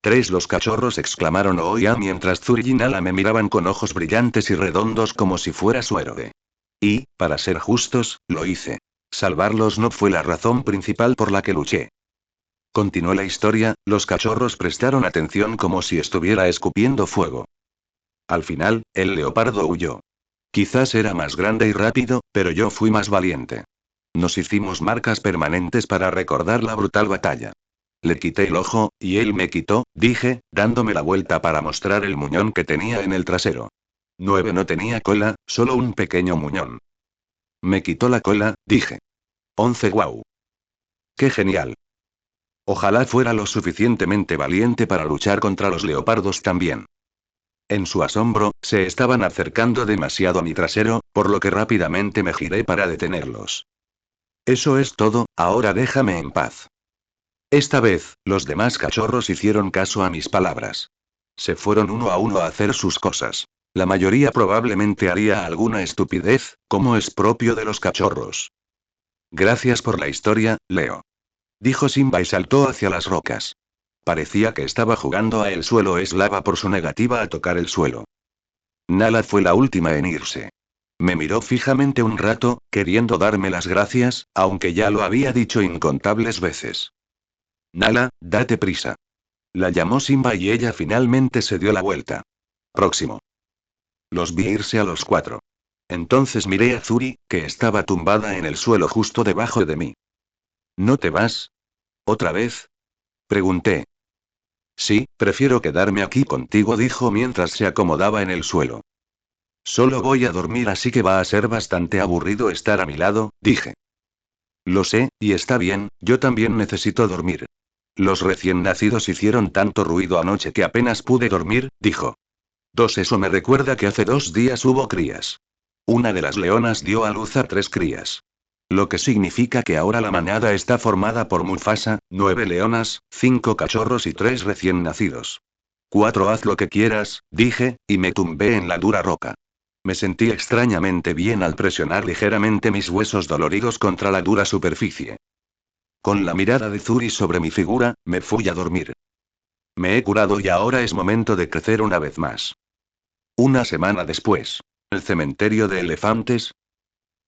3 Los cachorros exclamaron oía mientras Zuri y Nala me miraban con ojos brillantes y redondos como si fuera su héroe. Y, para ser justos, lo hice. Salvarlos no fue la razón principal por la que luché. Continuó la historia, los cachorros prestaron atención como si estuviera escupiendo fuego. Al final, el leopardo huyó. Quizás era más grande y rápido, pero yo fui más valiente. Nos hicimos marcas permanentes para recordar la brutal batalla. Le quité el ojo, y él me quitó, dije, dándome la vuelta para mostrar el muñón que tenía en el trasero. 9 No tenía cola, solo un pequeño muñón. Me quitó la cola, dije. 11 Guau. ¡Qué genial! Ojalá fuera lo suficientemente valiente para luchar contra los leopardos también. En su asombro, se estaban acercando demasiado a mi trasero, por lo que rápidamente me giré para detenerlos. Eso es todo, ahora déjame en paz. Esta vez, los demás cachorros hicieron caso a mis palabras. Se fueron uno a uno a hacer sus cosas. La mayoría probablemente haría alguna estupidez, como es propio de los cachorros. Gracias por la historia, Leo. Dijo Simba y saltó hacia las rocas. Parecía que estaba jugando a el suelo eslava por su negativa a tocar el suelo. Nala fue la última en irse. Me miró fijamente un rato, queriendo darme las gracias, aunque ya lo había dicho incontables veces. Nala, date prisa. La llamó Simba y ella finalmente se dio la vuelta. Próximo. Los vi irse a los 4. Entonces miré a Zuri, que estaba tumbada en el suelo justo debajo de mí. ¿No te vas? ¿Otra vez? Pregunté. Sí, prefiero quedarme aquí contigo, dijo mientras se acomodaba en el suelo. Solo voy a dormir, así que va a ser bastante aburrido estar a mi lado, dije. Lo sé, y está bien, yo también necesito dormir. Los recién nacidos hicieron tanto ruido anoche que apenas pude dormir, dijo. Eso me recuerda que hace 2 días hubo crías. Una de las leonas dio a luz a 3 crías. Lo que significa que ahora la manada está formada por Mufasa, 9 leonas, 5 cachorros y 3 recién nacidos. 4 Haz lo que quieras, dije, y me tumbé en la dura roca. Me sentí extrañamente bien al presionar ligeramente mis huesos doloridos contra la dura superficie. Con la mirada de Zuri sobre mi figura, me fui a dormir. Me he curado y ahora es momento de crecer una vez más. Una semana después. El cementerio de elefantes.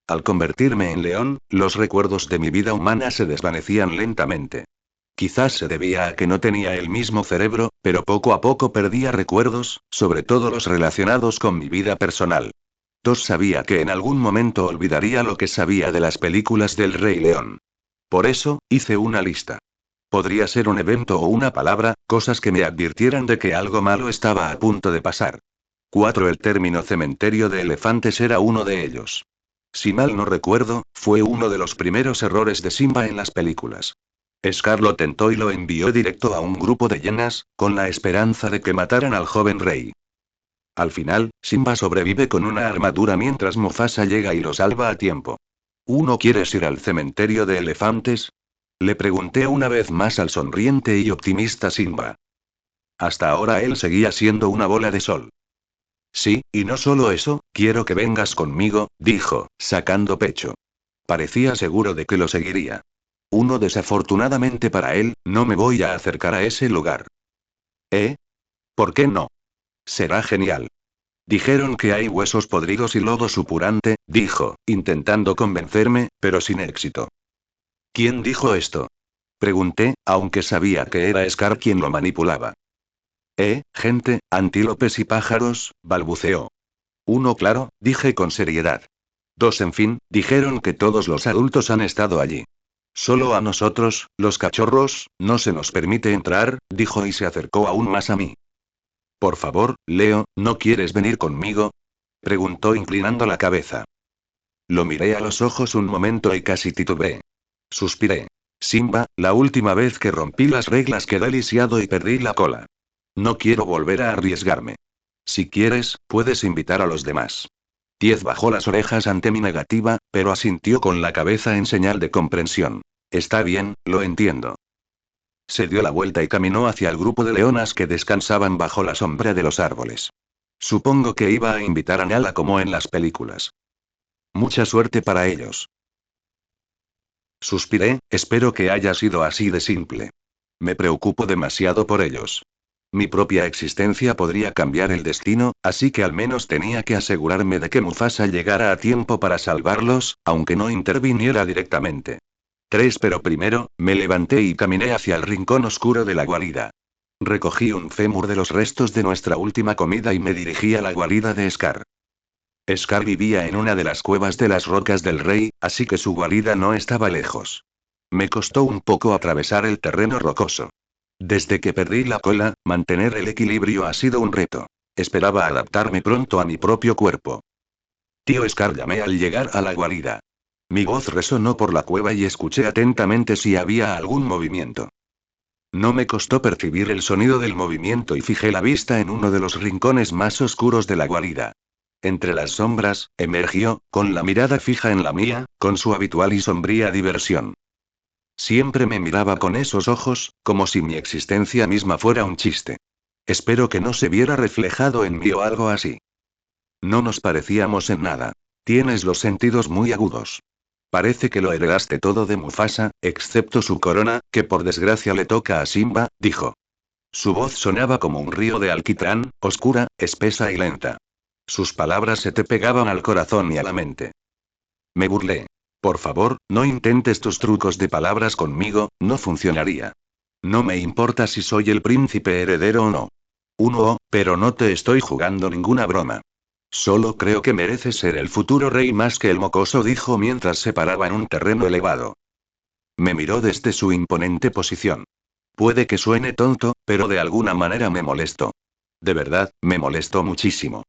Al convertirme en león, los recuerdos de mi vida humana se desvanecían lentamente. Quizás se debía a que no tenía el mismo cerebro, pero poco a poco perdía recuerdos, sobre todo los relacionados con mi vida personal. Sabía que en algún momento olvidaría lo que sabía de las películas del Rey León. Por eso, hice una lista. Podría ser un evento o una palabra, cosas que me advirtieran de que algo malo estaba a punto de pasar. 4. El término cementerio de elefantes era uno de ellos. Si mal no recuerdo, fue uno de los primeros errores de Simba en las películas. Scar lo tentó y lo envió directo a un grupo de hienas, con la esperanza de que mataran al joven rey. Al final, Simba sobrevive con una armadura mientras Mufasa llega y lo salva a tiempo. ¿No quieres ir al cementerio de elefantes? Le pregunté una vez más al sonriente y optimista Simba. Hasta ahora él seguía siendo una bola de sol. Sí, y no solo eso, quiero que vengas conmigo, dijo, sacando pecho. Parecía seguro de que lo seguiría. Desafortunadamente para él, no me voy a acercar a ese lugar. ¿Eh? ¿Por qué no? Será genial. Dijeron que hay huesos podridos y lodo supurante, dijo, intentando convencerme, pero sin éxito. ¿Quién dijo esto? Pregunté, aunque sabía que era Scar quien lo manipulaba. Gente, antílopes y pájaros, balbuceó. Claro, dije con seriedad. En fin, dijeron que todos los adultos han estado allí. Solo a nosotros, los cachorros, no se nos permite entrar, dijo y se acercó aún más a mí. Por favor, Leo, ¿no quieres venir conmigo? Preguntó inclinando la cabeza. Lo miré a los ojos un momento y casi titubeé. Suspiré. Simba, la última vez que rompí las reglas quedé lisiado y perdí la cola. No quiero volver a arriesgarme. Si quieres, puedes invitar a los demás. Tiez bajó las orejas ante mi negativa, pero asintió con la cabeza en señal de comprensión. Está bien, lo entiendo. Se dio la vuelta y caminó hacia el grupo de leonas que descansaban bajo la sombra de los árboles. Supongo que iba a invitar a Nala como en las películas. Mucha suerte para ellos. Suspiré, espero que haya sido así de simple. Me preocupo demasiado por ellos. Mi propia existencia podría cambiar el destino, así que al menos tenía que asegurarme de que Mufasa llegara a tiempo para salvarlos, aunque no interviniera directamente. Pero primero, me levanté y caminé hacia el rincón oscuro de la guarida. Recogí un fémur de los restos de nuestra última comida y me dirigí a la guarida de Scar. Scar vivía en una de las cuevas de las rocas del rey, así que su guarida no estaba lejos. Me costó un poco atravesar el terreno rocoso. Desde que perdí la cola, mantener el equilibrio ha sido un reto. Esperaba adaptarme pronto a mi propio cuerpo. Tío Scar, llamé al llegar a la guarida. Mi voz resonó por la cueva y escuché atentamente si había algún movimiento. No me costó percibir el sonido del movimiento y fijé la vista en uno de los rincones más oscuros de la guarida. Entre las sombras, emergió, con la mirada fija en la mía, con su habitual y sombría diversión. Siempre me miraba con esos ojos, como si mi existencia misma fuera un chiste. Espero que no se viera reflejado en mí o algo así. No nos parecíamos en nada. Tienes los sentidos muy agudos. Parece que lo heredaste todo de Mufasa, excepto su corona, que por desgracia le toca a Simba, dijo. Su voz sonaba como un río de alquitrán, oscura, espesa y lenta. Sus palabras se te pegaban al corazón y a la mente. Me burlé. Por favor, no intentes tus trucos de palabras conmigo, no funcionaría. No me importa si soy el príncipe heredero o no. Pero no te estoy jugando ninguna broma. Solo creo que mereces ser el futuro rey más que el mocoso, dijo mientras se paraba en un terreno elevado. Me miró desde su imponente posición. Puede que suene tonto, pero de alguna manera me molestó. De verdad, me molestó muchísimo.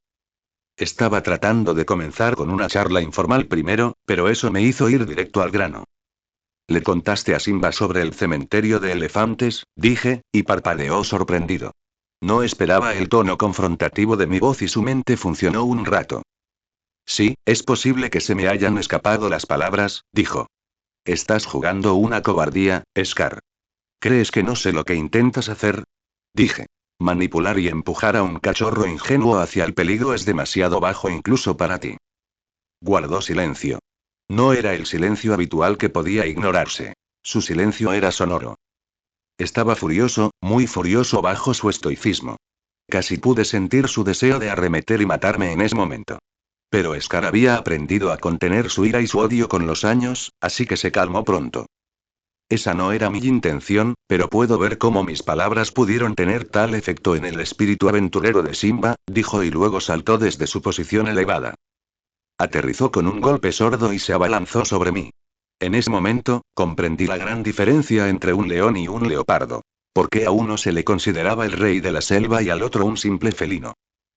Estaba tratando de comenzar con una charla informal primero, pero eso me hizo ir directo al grano. Le contaste a Simba sobre el cementerio de elefantes, dije, y parpadeó sorprendido. No esperaba el tono confrontativo de mi voz y su mente funcionó un rato. Sí, es posible que se me hayan escapado las palabras, dijo. Estás jugando una cobardía, Scar. ¿Crees que no sé lo que intentas hacer? Dije. Manipular y empujar a un cachorro ingenuo hacia el peligro es demasiado bajo incluso para ti. Guardó silencio. No era el silencio habitual que podía ignorarse. Su silencio era sonoro. Estaba furioso, muy furioso bajo su estoicismo. Casi pude sentir su deseo de arremeter y matarme en ese momento. Pero Scar había aprendido a contener su ira y su odio con los años, así que se calmó pronto. Esa no era mi intención, pero puedo ver cómo mis palabras pudieron tener tal efecto en el espíritu aventurero de Simba, dijo y luego saltó desde su posición elevada. Aterrizó con un golpe sordo y se abalanzó sobre mí. En ese momento, comprendí la gran diferencia entre un león y un leopardo. ¿Por qué a uno se le consideraba el rey de la selva y al otro un simple felino?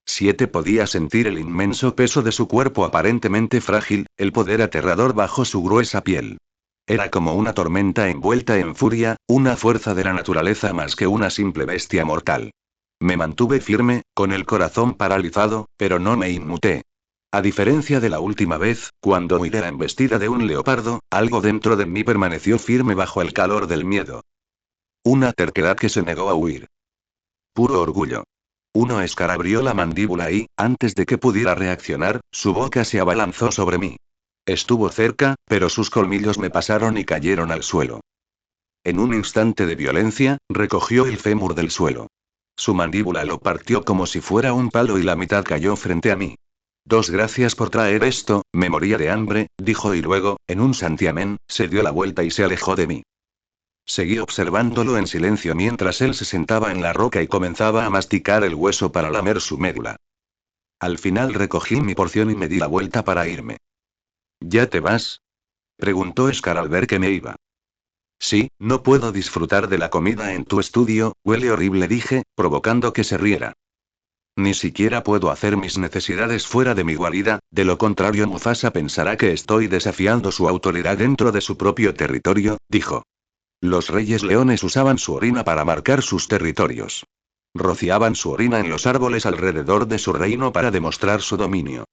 7 podía sentir el inmenso peso de su cuerpo aparentemente frágil, el poder aterrador bajo su gruesa piel. Era como una tormenta envuelta en furia, una fuerza de la naturaleza más que una simple bestia mortal. Me mantuve firme, con el corazón paralizado, pero no me inmuté. A diferencia de la última vez, cuando huí de la embestida de un leopardo, algo dentro de mí permaneció firme bajo el calor del miedo. Una terquedad que se negó a huir. Puro orgullo. Uno Scar abrió la mandíbula y, antes de que pudiera reaccionar, su boca se abalanzó sobre mí. Estuvo cerca, pero sus colmillos me pasaron y cayeron al suelo. En un instante de violencia, recogió el fémur del suelo. Su mandíbula lo partió como si fuera un palo y la mitad cayó frente a mí. Gracias por traer esto, me moría de hambre, dijo y luego, en un santiamén, se dio la vuelta y se alejó de mí. Seguí observándolo en silencio mientras él se sentaba en la roca y comenzaba a masticar el hueso para lamer su médula. Al final recogí mi porción y me di la vuelta para irme. ¿Ya te vas?, preguntó Scar al ver que me iba. Sí, no puedo disfrutar de la comida en tu estudio, huele horrible, dije, provocando que se riera. Ni siquiera puedo hacer mis necesidades fuera de mi guarida, de lo contrario Mufasa pensará que estoy desafiando su autoridad dentro de su propio territorio, dijo. Los reyes leones usaban su orina para marcar sus territorios. Rociaban su orina en los árboles alrededor de su reino para demostrar su dominio.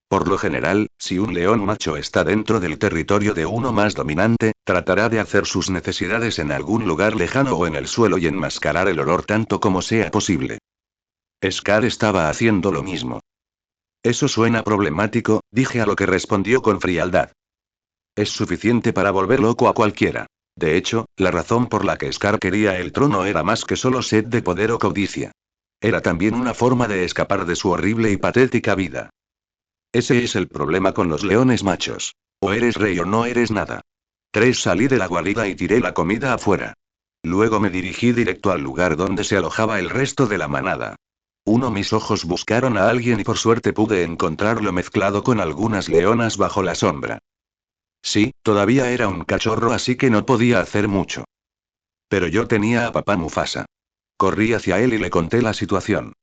Por lo general, si un león macho está dentro del territorio de uno más dominante, tratará de hacer sus necesidades en algún lugar lejano o en el suelo y enmascarar el olor tanto como sea posible. Scar estaba haciendo lo mismo. Eso suena problemático, dije, a lo que respondió con frialdad. Es suficiente para volver loco a cualquiera. De hecho, la razón por la que Scar quería el trono era más que solo sed de poder o codicia. Era también una forma de escapar de su horrible y patética vida. Ese es el problema con los leones machos. O eres rey o no eres nada. Salí de la guarida y tiré la comida afuera. Luego me dirigí directo al lugar donde se alojaba el resto de la manada. Mis ojos buscaron a alguien y por suerte pude encontrarlo mezclado con algunas leonas bajo la sombra. Sí, todavía era un cachorro así que no podía hacer mucho. Pero yo tenía a papá Mufasa. Corrí hacia él y le conté la situación.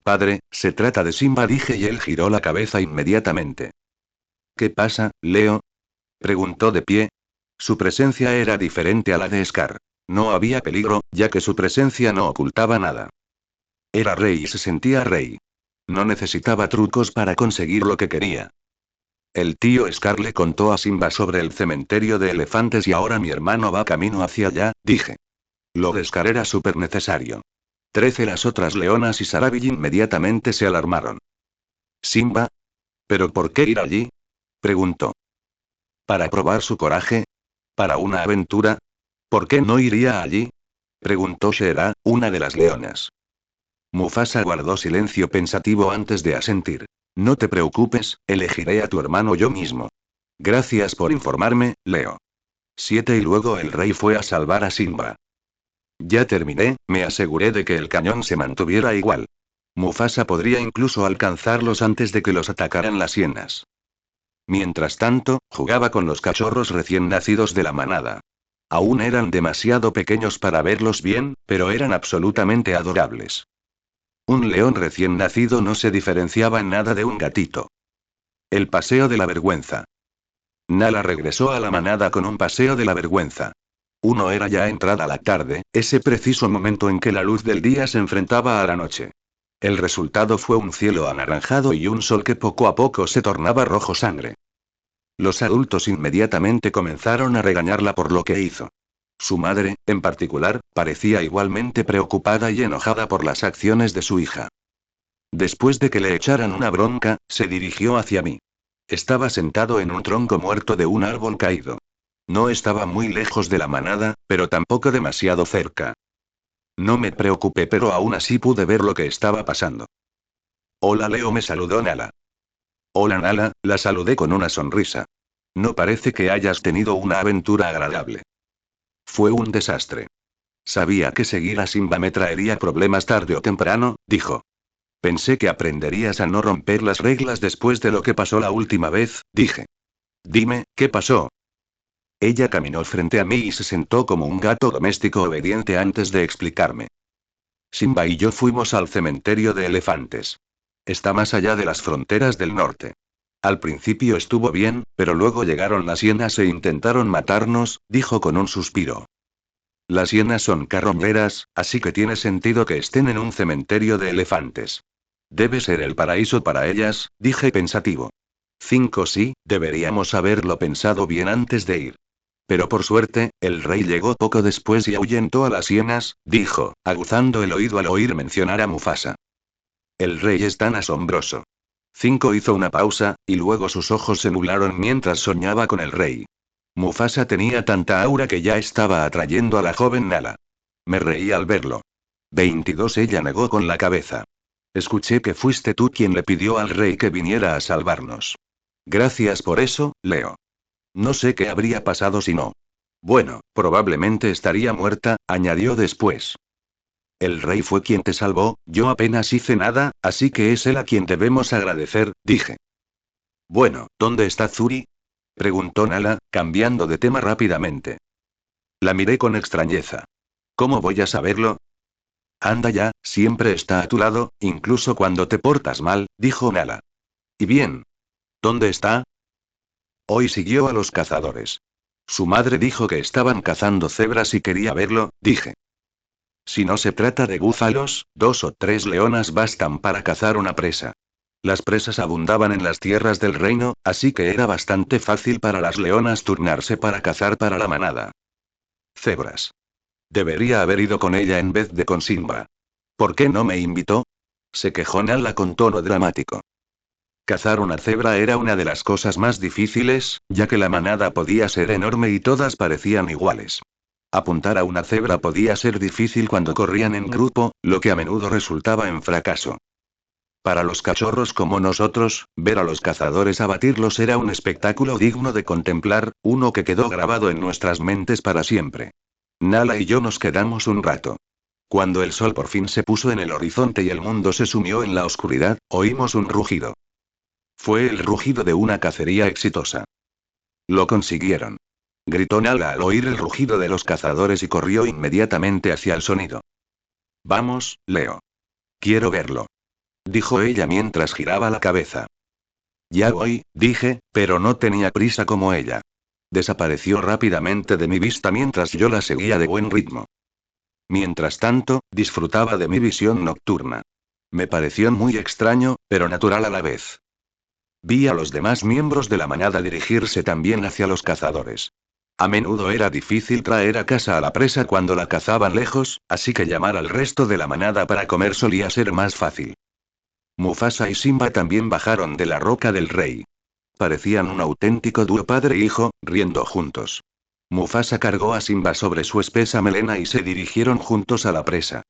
Padre, se trata de Simba, dije y él giró la cabeza inmediatamente. ¿Qué pasa, Leo?, preguntó de pie. Su presencia era diferente a la de Scar. No había peligro, ya que su presencia no ocultaba nada. Era rey y se sentía rey. No necesitaba trucos para conseguir lo que quería. El tío Scar le contó a Simba sobre el cementerio de elefantes y ahora mi hermano va camino hacia allá, dije. Lo de Scar era súper necesario. Las otras leonas y Sarabi inmediatamente se alarmaron. ¿Simba? ¿Pero por qué ir allí?, preguntó. ¿Para probar su coraje? ¿Para una aventura? ¿Por qué no iría allí?, preguntó Shera, una de las leonas. Mufasa guardó silencio pensativo antes de asentir. No te preocupes, elegiré a tu hermano yo mismo. Gracias por informarme, Leo. 7 Y luego el rey fue a salvar a Simba. Ya terminé, me aseguré de que el cañón se mantuviera igual. Mufasa podría incluso alcanzarlos antes de que los atacaran las hienas. Mientras tanto, jugaba con los cachorros recién nacidos de la manada. Aún eran demasiado pequeños para verlos bien, pero eran absolutamente adorables. Un león recién nacido no se diferenciaba en nada de un gatito. El paseo de la vergüenza. Nala regresó a la manada con un paseo de la vergüenza. Era ya entrada la tarde, ese preciso momento en que la luz del día se enfrentaba a la noche. El resultado fue un cielo anaranjado y un sol que poco a poco se tornaba rojo sangre. Los adultos inmediatamente comenzaron a regañarla por lo que hizo. Su madre, en particular, parecía igualmente preocupada y enojada por las acciones de su hija. Después de que le echaran una bronca, se dirigió hacia mí. Estaba sentado en un tronco muerto de un árbol caído. No estaba muy lejos de la manada, pero tampoco demasiado cerca. No me preocupé, pero aún así pude ver lo que estaba pasando. Hola Leo, me saludó Nala. Hola Nala, la saludé con una sonrisa. No parece que hayas tenido una aventura agradable. Fue un desastre. Sabía que seguir a Simba me traería problemas tarde o temprano, dijo. Pensé que aprenderías a no romper las reglas después de lo que pasó la última vez, dije. Dime, ¿qué pasó? Ella caminó frente a mí y se sentó como un gato doméstico obediente antes de explicarme. Simba y yo fuimos al cementerio de elefantes. Está más allá de las fronteras del norte. Al principio estuvo bien, pero luego llegaron las hienas e intentaron matarnos, dijo con un suspiro. Las hienas son carroñeras, así que tiene sentido que estén en un cementerio de elefantes. Debe ser el paraíso para ellas, dije pensativo. 5 sí, deberíamos haberlo pensado bien antes de ir. Pero por suerte, el rey llegó poco después y ahuyentó a las hienas, dijo, aguzando el oído al oír mencionar a Mufasa. El rey es tan asombroso. 5 hizo una pausa, y luego sus ojos se nublaron mientras soñaba con el rey. Mufasa tenía tanta aura que ya estaba atrayendo a la joven Nala. Me reí al verlo. 22 ella negó con la cabeza. Escuché que fuiste tú quien le pidió al rey que viniera a salvarnos. Gracias por eso, Leo. No sé qué habría pasado si no. Bueno, probablemente estaría muerta, añadió después. El rey fue quien te salvó, yo apenas hice nada, así que es él a quien debemos agradecer, dije. Bueno, ¿dónde está Zuri? Preguntó Nala, cambiando de tema rápidamente. La miré con extrañeza. ¿Cómo voy a saberlo? Anda ya, siempre está a tu lado, incluso cuando te portas mal, dijo Nala. ¿Y bien? ¿Dónde está? Hoy siguió a los cazadores. Su madre dijo que estaban cazando cebras y quería verlo, dije. Si no se trata de búfalos, 2 o 3 leonas bastan para cazar una presa. Las presas abundaban en las tierras del reino, así que era bastante fácil para las leonas turnarse para cazar para la manada. Cebras. Debería haber ido con ella en vez de con Simba. ¿Por qué no me invitó? Se quejó Nala con tono dramático. Cazar una cebra era una de las cosas más difíciles, ya que la manada podía ser enorme y todas parecían iguales. Apuntar a una cebra podía ser difícil cuando corrían en grupo, lo que a menudo resultaba en fracaso. Para los cachorros como nosotros, ver a los cazadores abatirlos era un espectáculo digno de contemplar, uno que quedó grabado en nuestras mentes para siempre. Nala y yo nos quedamos un rato. Cuando el sol por fin se puso en el horizonte y el mundo se sumió en la oscuridad, oímos un rugido. Fue el rugido de una cacería exitosa. Lo consiguieron. Gritó Nala al oír el rugido de los cazadores y corrió inmediatamente hacia el sonido. Vamos, Leo. Quiero verlo. Dijo ella mientras giraba la cabeza. Ya voy, dije, pero no tenía prisa como ella. Desapareció rápidamente de mi vista mientras yo la seguía de buen ritmo. Mientras tanto, disfrutaba de mi visión nocturna. Me pareció muy extraño, pero natural a la vez. Vi a los demás miembros de la manada dirigirse también hacia los cazadores. A menudo era difícil traer a casa a la presa cuando la cazaban lejos, así que llamar al resto de la manada para comer solía ser más fácil. Mufasa y Simba también bajaron de la roca del rey. Parecían un auténtico dúo padre-hijo, riendo juntos. Mufasa cargó a Simba sobre su espesa melena y se dirigieron juntos a la presa.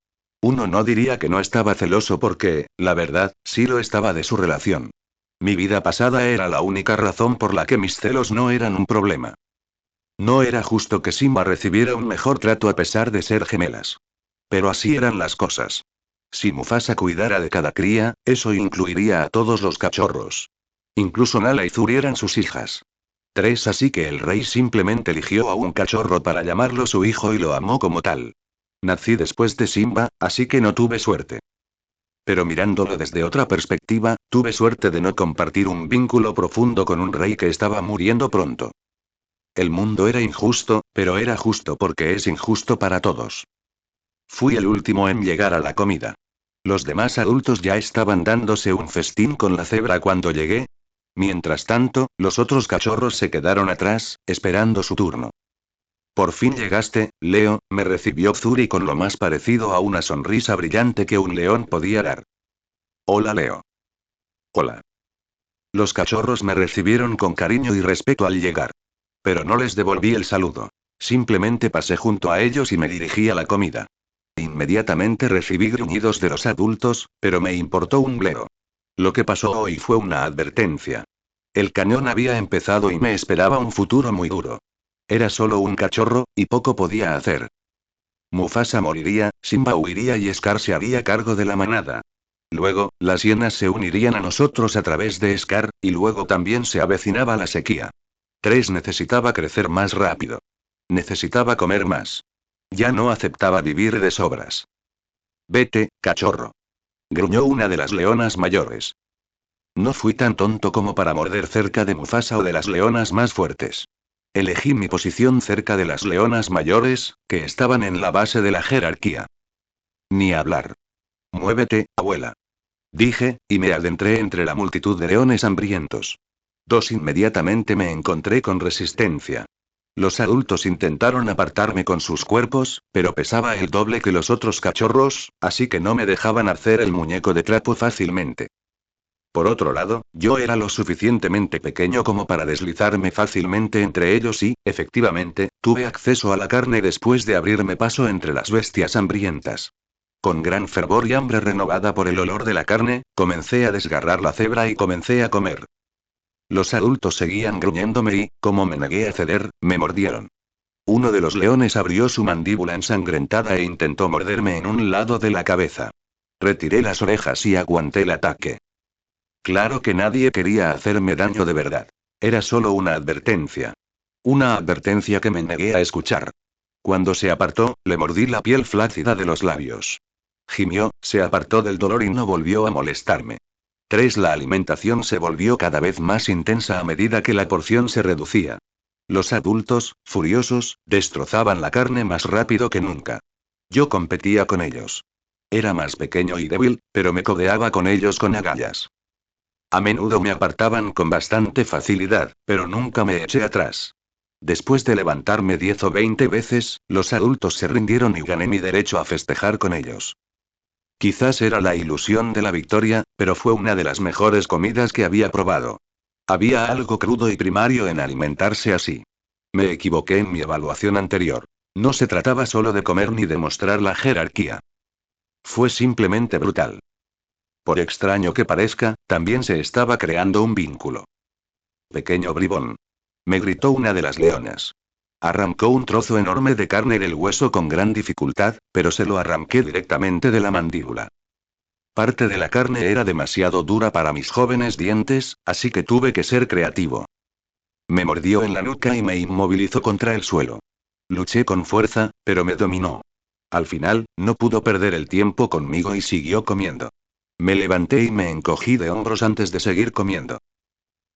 Uno no diría que no estaba celoso porque, la verdad, sí lo estaba de su relación. Mi vida pasada era la única razón por la que mis celos no eran un problema. No era justo que Simba recibiera un mejor trato a pesar de ser gemelas. Pero así eran las cosas. Si Mufasa cuidara de cada cría, eso incluiría a todos los cachorros. Incluso Nala y Zuri eran sus hijas. 3 así que el rey simplemente eligió a un cachorro para llamarlo su hijo y lo amó como tal. Nací después de Simba, así que no tuve suerte. Pero mirándolo desde otra perspectiva, tuve suerte de no compartir un vínculo profundo con un rey que estaba muriendo pronto. El mundo era injusto, pero era justo porque es injusto para todos. Fui el último en llegar a la comida. Los demás adultos ya estaban dándose un festín con la cebra cuando llegué. Mientras tanto, los otros cachorros se quedaron atrás, esperando su turno. Por fin llegaste, Leo, me recibió Zuri con lo más parecido a una sonrisa brillante que un león podía dar. Hola, Leo. Hola. Los cachorros me recibieron con cariño y respeto al llegar. Pero no les devolví el saludo. Simplemente pasé junto a ellos y me dirigí a la comida. Inmediatamente recibí gruñidos de los adultos, pero me importó un bledo. Lo que pasó hoy fue una advertencia. El cañón había empezado y me esperaba un futuro muy duro. Era solo un cachorro, y poco podía hacer. Mufasa moriría, Simba huiría y Scar se haría cargo de la manada. Luego, las hienas se unirían a nosotros a través de Scar, y luego también se avecinaba la sequía. 3 necesitaba crecer más rápido. Necesitaba comer más. Ya no aceptaba vivir de sobras. Vete, cachorro. Gruñó una de las leonas mayores. No fui tan tonto como para morder cerca de Mufasa o de las leonas más fuertes. Elegí mi posición cerca de las leonas mayores, que estaban en la base de la jerarquía. Ni hablar. Muévete, abuela. Dije, y me adentré entre la multitud de leones hambrientos. 2 inmediatamente me encontré con resistencia. Los adultos intentaron apartarme con sus cuerpos, pero pesaba el doble que los otros cachorros, así que no me dejaban hacer el muñeco de trapo fácilmente. Por otro lado, yo era lo suficientemente pequeño como para deslizarme fácilmente entre ellos y, efectivamente, tuve acceso a la carne después de abrirme paso entre las bestias hambrientas. Con gran fervor y hambre renovada por el olor de la carne, comencé a desgarrar la cebra y comencé a comer. Los adultos seguían gruñéndome y, como me negué a ceder, me mordieron. Uno de los leones abrió su mandíbula ensangrentada e intentó morderme en un lado de la cabeza. Retiré las orejas y aguanté el ataque. Claro que nadie quería hacerme daño de verdad. Era solo una advertencia. Una advertencia que me negué a escuchar. Cuando se apartó, le mordí la piel flácida de los labios. Gimió, se apartó del dolor y no volvió a molestarme. 3. La alimentación se volvió cada vez más intensa a medida que la porción se reducía. Los adultos, furiosos, destrozaban la carne más rápido que nunca. Yo competía con ellos. Era más pequeño y débil, pero me codeaba con ellos con agallas. A menudo me apartaban con bastante facilidad, pero nunca me eché atrás. Después de levantarme 10 o 20 veces, los adultos se rindieron y gané mi derecho a festejar con ellos. Quizás era la ilusión de la victoria, pero fue una de las mejores comidas que había probado. Había algo crudo y primario en alimentarse así. Me equivoqué en mi evaluación anterior. No se trataba solo de comer ni de mostrar la jerarquía. Fue simplemente brutal. Por extraño que parezca, también se estaba creando un vínculo. Pequeño bribón. Me gritó una de las leonas. Arrancó un trozo enorme de carne del hueso con gran dificultad, pero se lo arranqué directamente de la mandíbula. Parte de la carne era demasiado dura para mis jóvenes dientes, así que tuve que ser creativo. Me mordió en la nuca y me inmovilizó contra el suelo. Luché con fuerza, pero me dominó. Al final, no pudo perder el tiempo conmigo y siguió comiendo. Me levanté y me encogí de hombros antes de seguir comiendo.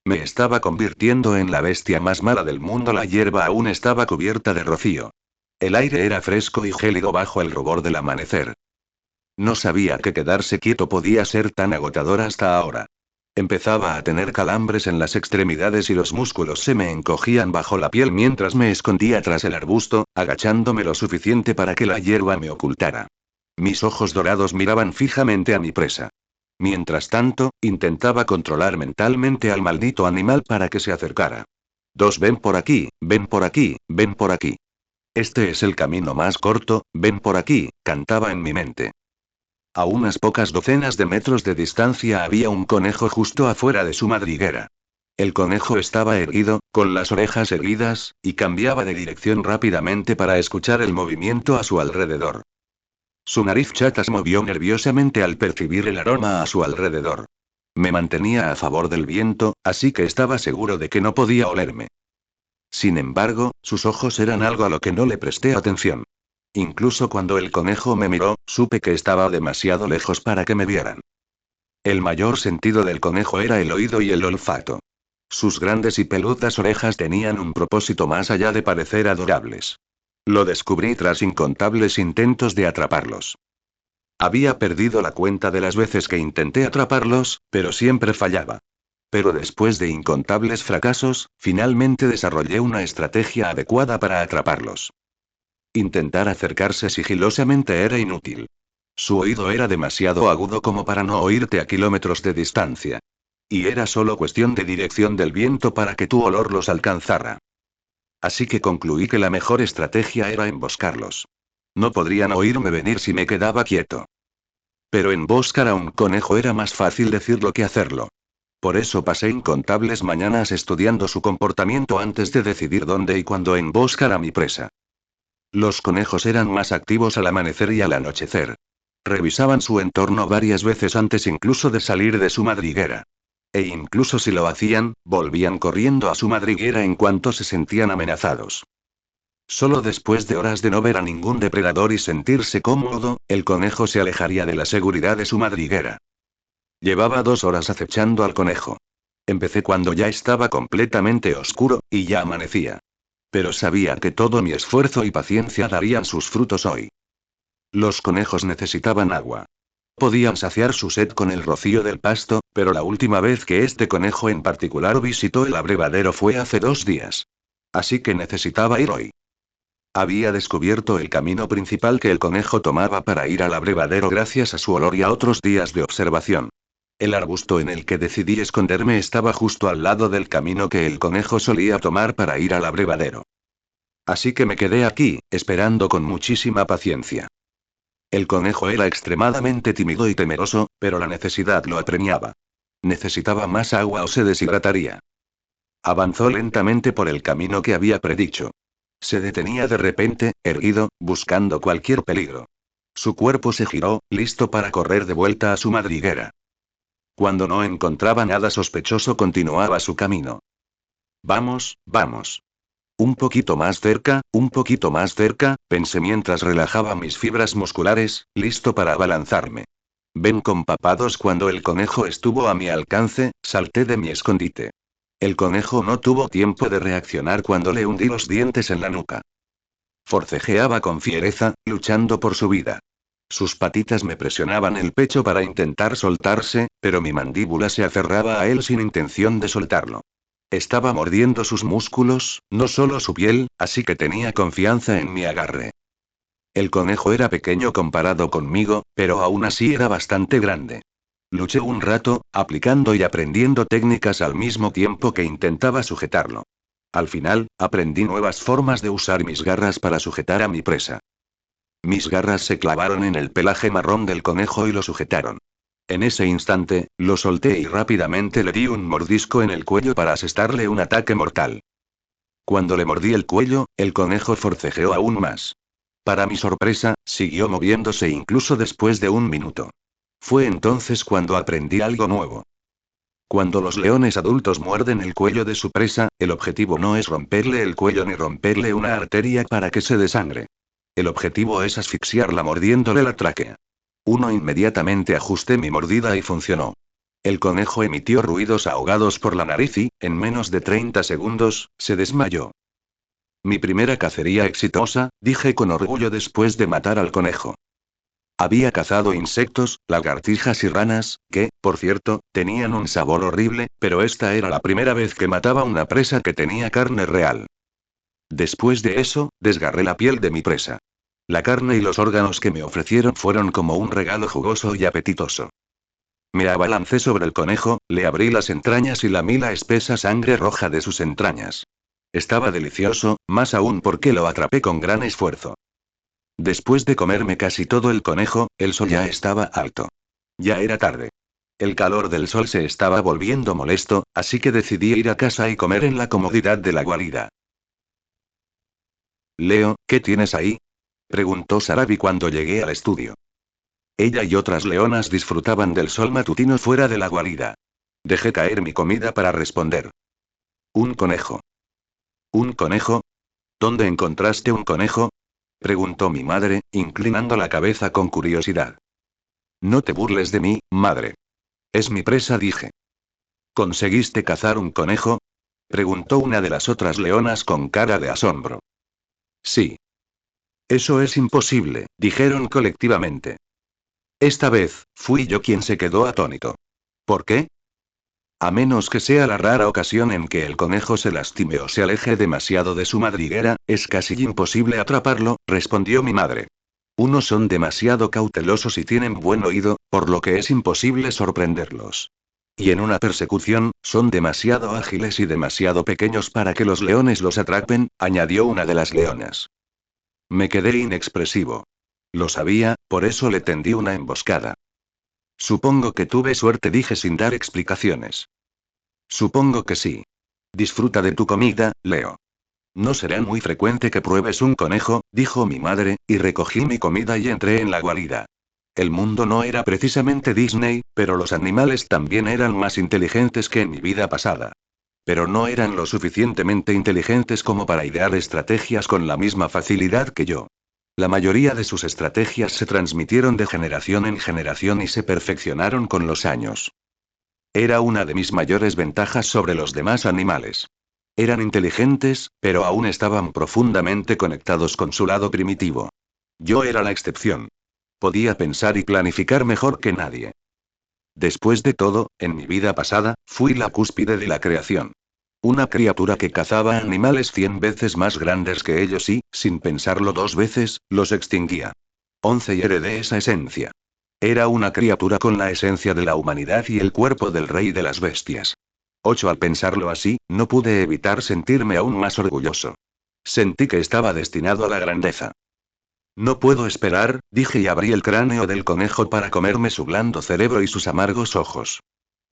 Me estaba convirtiendo en la bestia más mala del mundo. La hierba aún estaba cubierta de rocío. El aire era fresco y gélido bajo el rubor del amanecer. No sabía que quedarse quieto podía ser tan agotador hasta ahora. Empezaba a tener calambres en las extremidades y los músculos se me encogían bajo la piel mientras me escondía tras el arbusto, agachándome lo suficiente para que la hierba me ocultara. Mis ojos dorados miraban fijamente a mi presa. Mientras tanto, intentaba controlar mentalmente al maldito animal para que se acercara. 2. Ven por aquí, ven por aquí, ven por aquí. Este es el camino más corto, ven por aquí, cantaba en mi mente. A unas pocas docenas de metros de distancia había un conejo justo afuera de su madriguera. El conejo estaba erguido, con las orejas erguidas, y cambiaba de dirección rápidamente para escuchar el movimiento a su alrededor. Su nariz chata se movió nerviosamente al percibir el aroma a su alrededor. Me mantenía a favor del viento, así que estaba seguro de que no podía olerme. Sin embargo, sus ojos eran algo a lo que no le presté atención. Incluso cuando el conejo me miró, supe que estaba demasiado lejos para que me vieran. El mayor sentido del conejo era el oído y el olfato. Sus grandes y peludas orejas tenían un propósito más allá de parecer adorables. Lo descubrí tras incontables intentos de atraparlos. Había perdido la cuenta de las veces que intenté atraparlos, pero siempre fallaba. Pero después de incontables fracasos, finalmente desarrollé una estrategia adecuada para atraparlos. Intentar acercarse sigilosamente era inútil. Su oído era demasiado agudo como para no oírte a kilómetros de distancia. Y era solo cuestión de dirección del viento para que tu olor los alcanzara. Así que concluí que la mejor estrategia era emboscarlos. No podrían oírme venir si me quedaba quieto. Pero emboscar a un conejo era más fácil decirlo que hacerlo. Por eso pasé incontables mañanas estudiando su comportamiento antes de decidir dónde y cuándo emboscar a mi presa. Los conejos eran más activos al amanecer y al anochecer. Revisaban su entorno varias veces antes incluso de salir de su madriguera. E incluso si lo hacían, volvían corriendo a su madriguera en cuanto se sentían amenazados. Solo después de horas de no ver a ningún depredador y sentirse cómodo, el conejo se alejaría de la seguridad de su madriguera. Llevaba 2 horas acechando al conejo. Empecé cuando ya estaba completamente oscuro, y ya amanecía. Pero sabía que todo mi esfuerzo y paciencia darían sus frutos hoy. Los conejos necesitaban agua. Podían saciar su sed con el rocío del pasto, pero la última vez que este conejo en particular visitó el abrevadero fue hace 2 días. Así que necesitaba ir hoy. Había descubierto el camino principal que el conejo tomaba para ir al abrevadero gracias a su olor y a otros días de observación. El arbusto en el que decidí esconderme estaba justo al lado del camino que el conejo solía tomar para ir al abrevadero. Así que me quedé aquí, esperando con muchísima paciencia. El conejo era extremadamente tímido y temeroso, pero la necesidad lo apremiaba. Necesitaba más agua o se deshidrataría. Avanzó lentamente por el camino que había predicho. Se detenía de repente, erguido, buscando cualquier peligro. Su cuerpo se giró, listo para correr de vuelta a su madriguera. Cuando no encontraba nada sospechoso continuaba su camino. Vamos, vamos. Un poquito más cerca, pensé mientras relajaba mis fibras musculares, listo para abalanzarme. Ven con papados cuando el conejo estuvo a mi alcance, salté de mi escondite. El conejo no tuvo tiempo de reaccionar cuando le hundí los dientes en la nuca. Forcejeaba con fiereza, luchando por su vida. Sus patitas me presionaban el pecho para intentar soltarse, pero mi mandíbula se aferraba a él sin intención de soltarlo. Estaba mordiendo sus músculos, no solo su piel, así que tenía confianza en mi agarre. El conejo era pequeño comparado conmigo, pero aún así era bastante grande. Luché un rato, aplicando y aprendiendo técnicas al mismo tiempo que intentaba sujetarlo. Al final, aprendí nuevas formas de usar mis garras para sujetar a mi presa. Mis garras se clavaron en el pelaje marrón del conejo y lo sujetaron. En ese instante, lo solté y rápidamente le di un mordisco en el cuello para asestarle un ataque mortal. Cuando le mordí el cuello, el conejo forcejeó aún más. Para mi sorpresa, siguió moviéndose incluso después de 1 minuto. Fue entonces cuando aprendí algo nuevo. Cuando los leones adultos muerden el cuello de su presa, el objetivo no es romperle el cuello ni romperle una arteria para que se desangre. El objetivo es asfixiarla mordiéndole la tráquea. Inmediatamente ajusté mi mordida y funcionó. El conejo emitió ruidos ahogados por la nariz y, en menos de 30 segundos, se desmayó. Mi primera cacería exitosa, dije con orgullo después de matar al conejo. Había cazado insectos, lagartijas y ranas, que, por cierto, tenían un sabor horrible, pero esta era la primera vez que mataba una presa que tenía carne real. Después de eso, desgarré la piel de mi presa. La carne y los órganos que me ofrecieron fueron como un regalo jugoso y apetitoso. Me abalancé sobre el conejo, le abrí las entrañas y lamí la espesa sangre roja de sus entrañas. Estaba delicioso, más aún porque lo atrapé con gran esfuerzo. Después de comerme casi todo el conejo, el sol ya estaba alto. Ya era tarde. El calor del sol se estaba volviendo molesto, así que decidí ir a casa y comer en la comodidad de la guarida. Leo, ¿qué tienes ahí? Preguntó Sarabi cuando llegué al estudio. Ella y otras leonas disfrutaban del sol matutino fuera de la guarida. Dejé caer mi comida para responder. Un conejo. ¿Un conejo? ¿Dónde encontraste un conejo? Preguntó mi madre, inclinando la cabeza con curiosidad. No te burles de mí, madre. Es mi presa, dije. ¿Conseguiste cazar un conejo? Preguntó una de las otras leonas con cara de asombro. Sí. Eso es imposible, dijeron colectivamente. Esta vez, fui yo quien se quedó atónito. ¿Por qué? A menos que sea la rara ocasión en que el conejo se lastime o se aleje demasiado de su madriguera, es casi imposible atraparlo, respondió mi madre. Unos son demasiado cautelosos y tienen buen oído, por lo que es imposible sorprenderlos. Y en una persecución, son demasiado ágiles y demasiado pequeños para que los leones los atrapen, añadió una de las leonas. Me quedé inexpresivo. Lo sabía, por eso le tendí una emboscada. Supongo que tuve suerte, dije sin dar explicaciones. Supongo que sí. Disfruta de tu comida, Leo. No será muy frecuente que pruebes un conejo, dijo mi madre, y recogí mi comida y entré en la guarida. El mundo no era precisamente Disney, pero los animales también eran más inteligentes que en mi vida pasada. Pero no eran lo suficientemente inteligentes como para idear estrategias con la misma facilidad que yo. La mayoría de sus estrategias se transmitieron de generación en generación y se perfeccionaron con los años. Era una de mis mayores ventajas sobre los demás animales. Eran inteligentes, pero aún estaban profundamente conectados con su lado primitivo. Yo era la excepción. Podía pensar y planificar mejor que nadie. Después de todo, en mi vida pasada, fui la cúspide de la creación. Una criatura que cazaba animales 100 veces más grandes que ellos y, sin pensarlo dos veces, los extinguía. 11 y heredé esa esencia. Era una criatura con la esencia de la humanidad y el cuerpo del rey de las bestias. 8 Al pensarlo así, no pude evitar sentirme aún más orgulloso. Sentí que estaba destinado a la grandeza. No puedo esperar, dije y abrí el cráneo del conejo para comerme su blando cerebro y sus amargos ojos.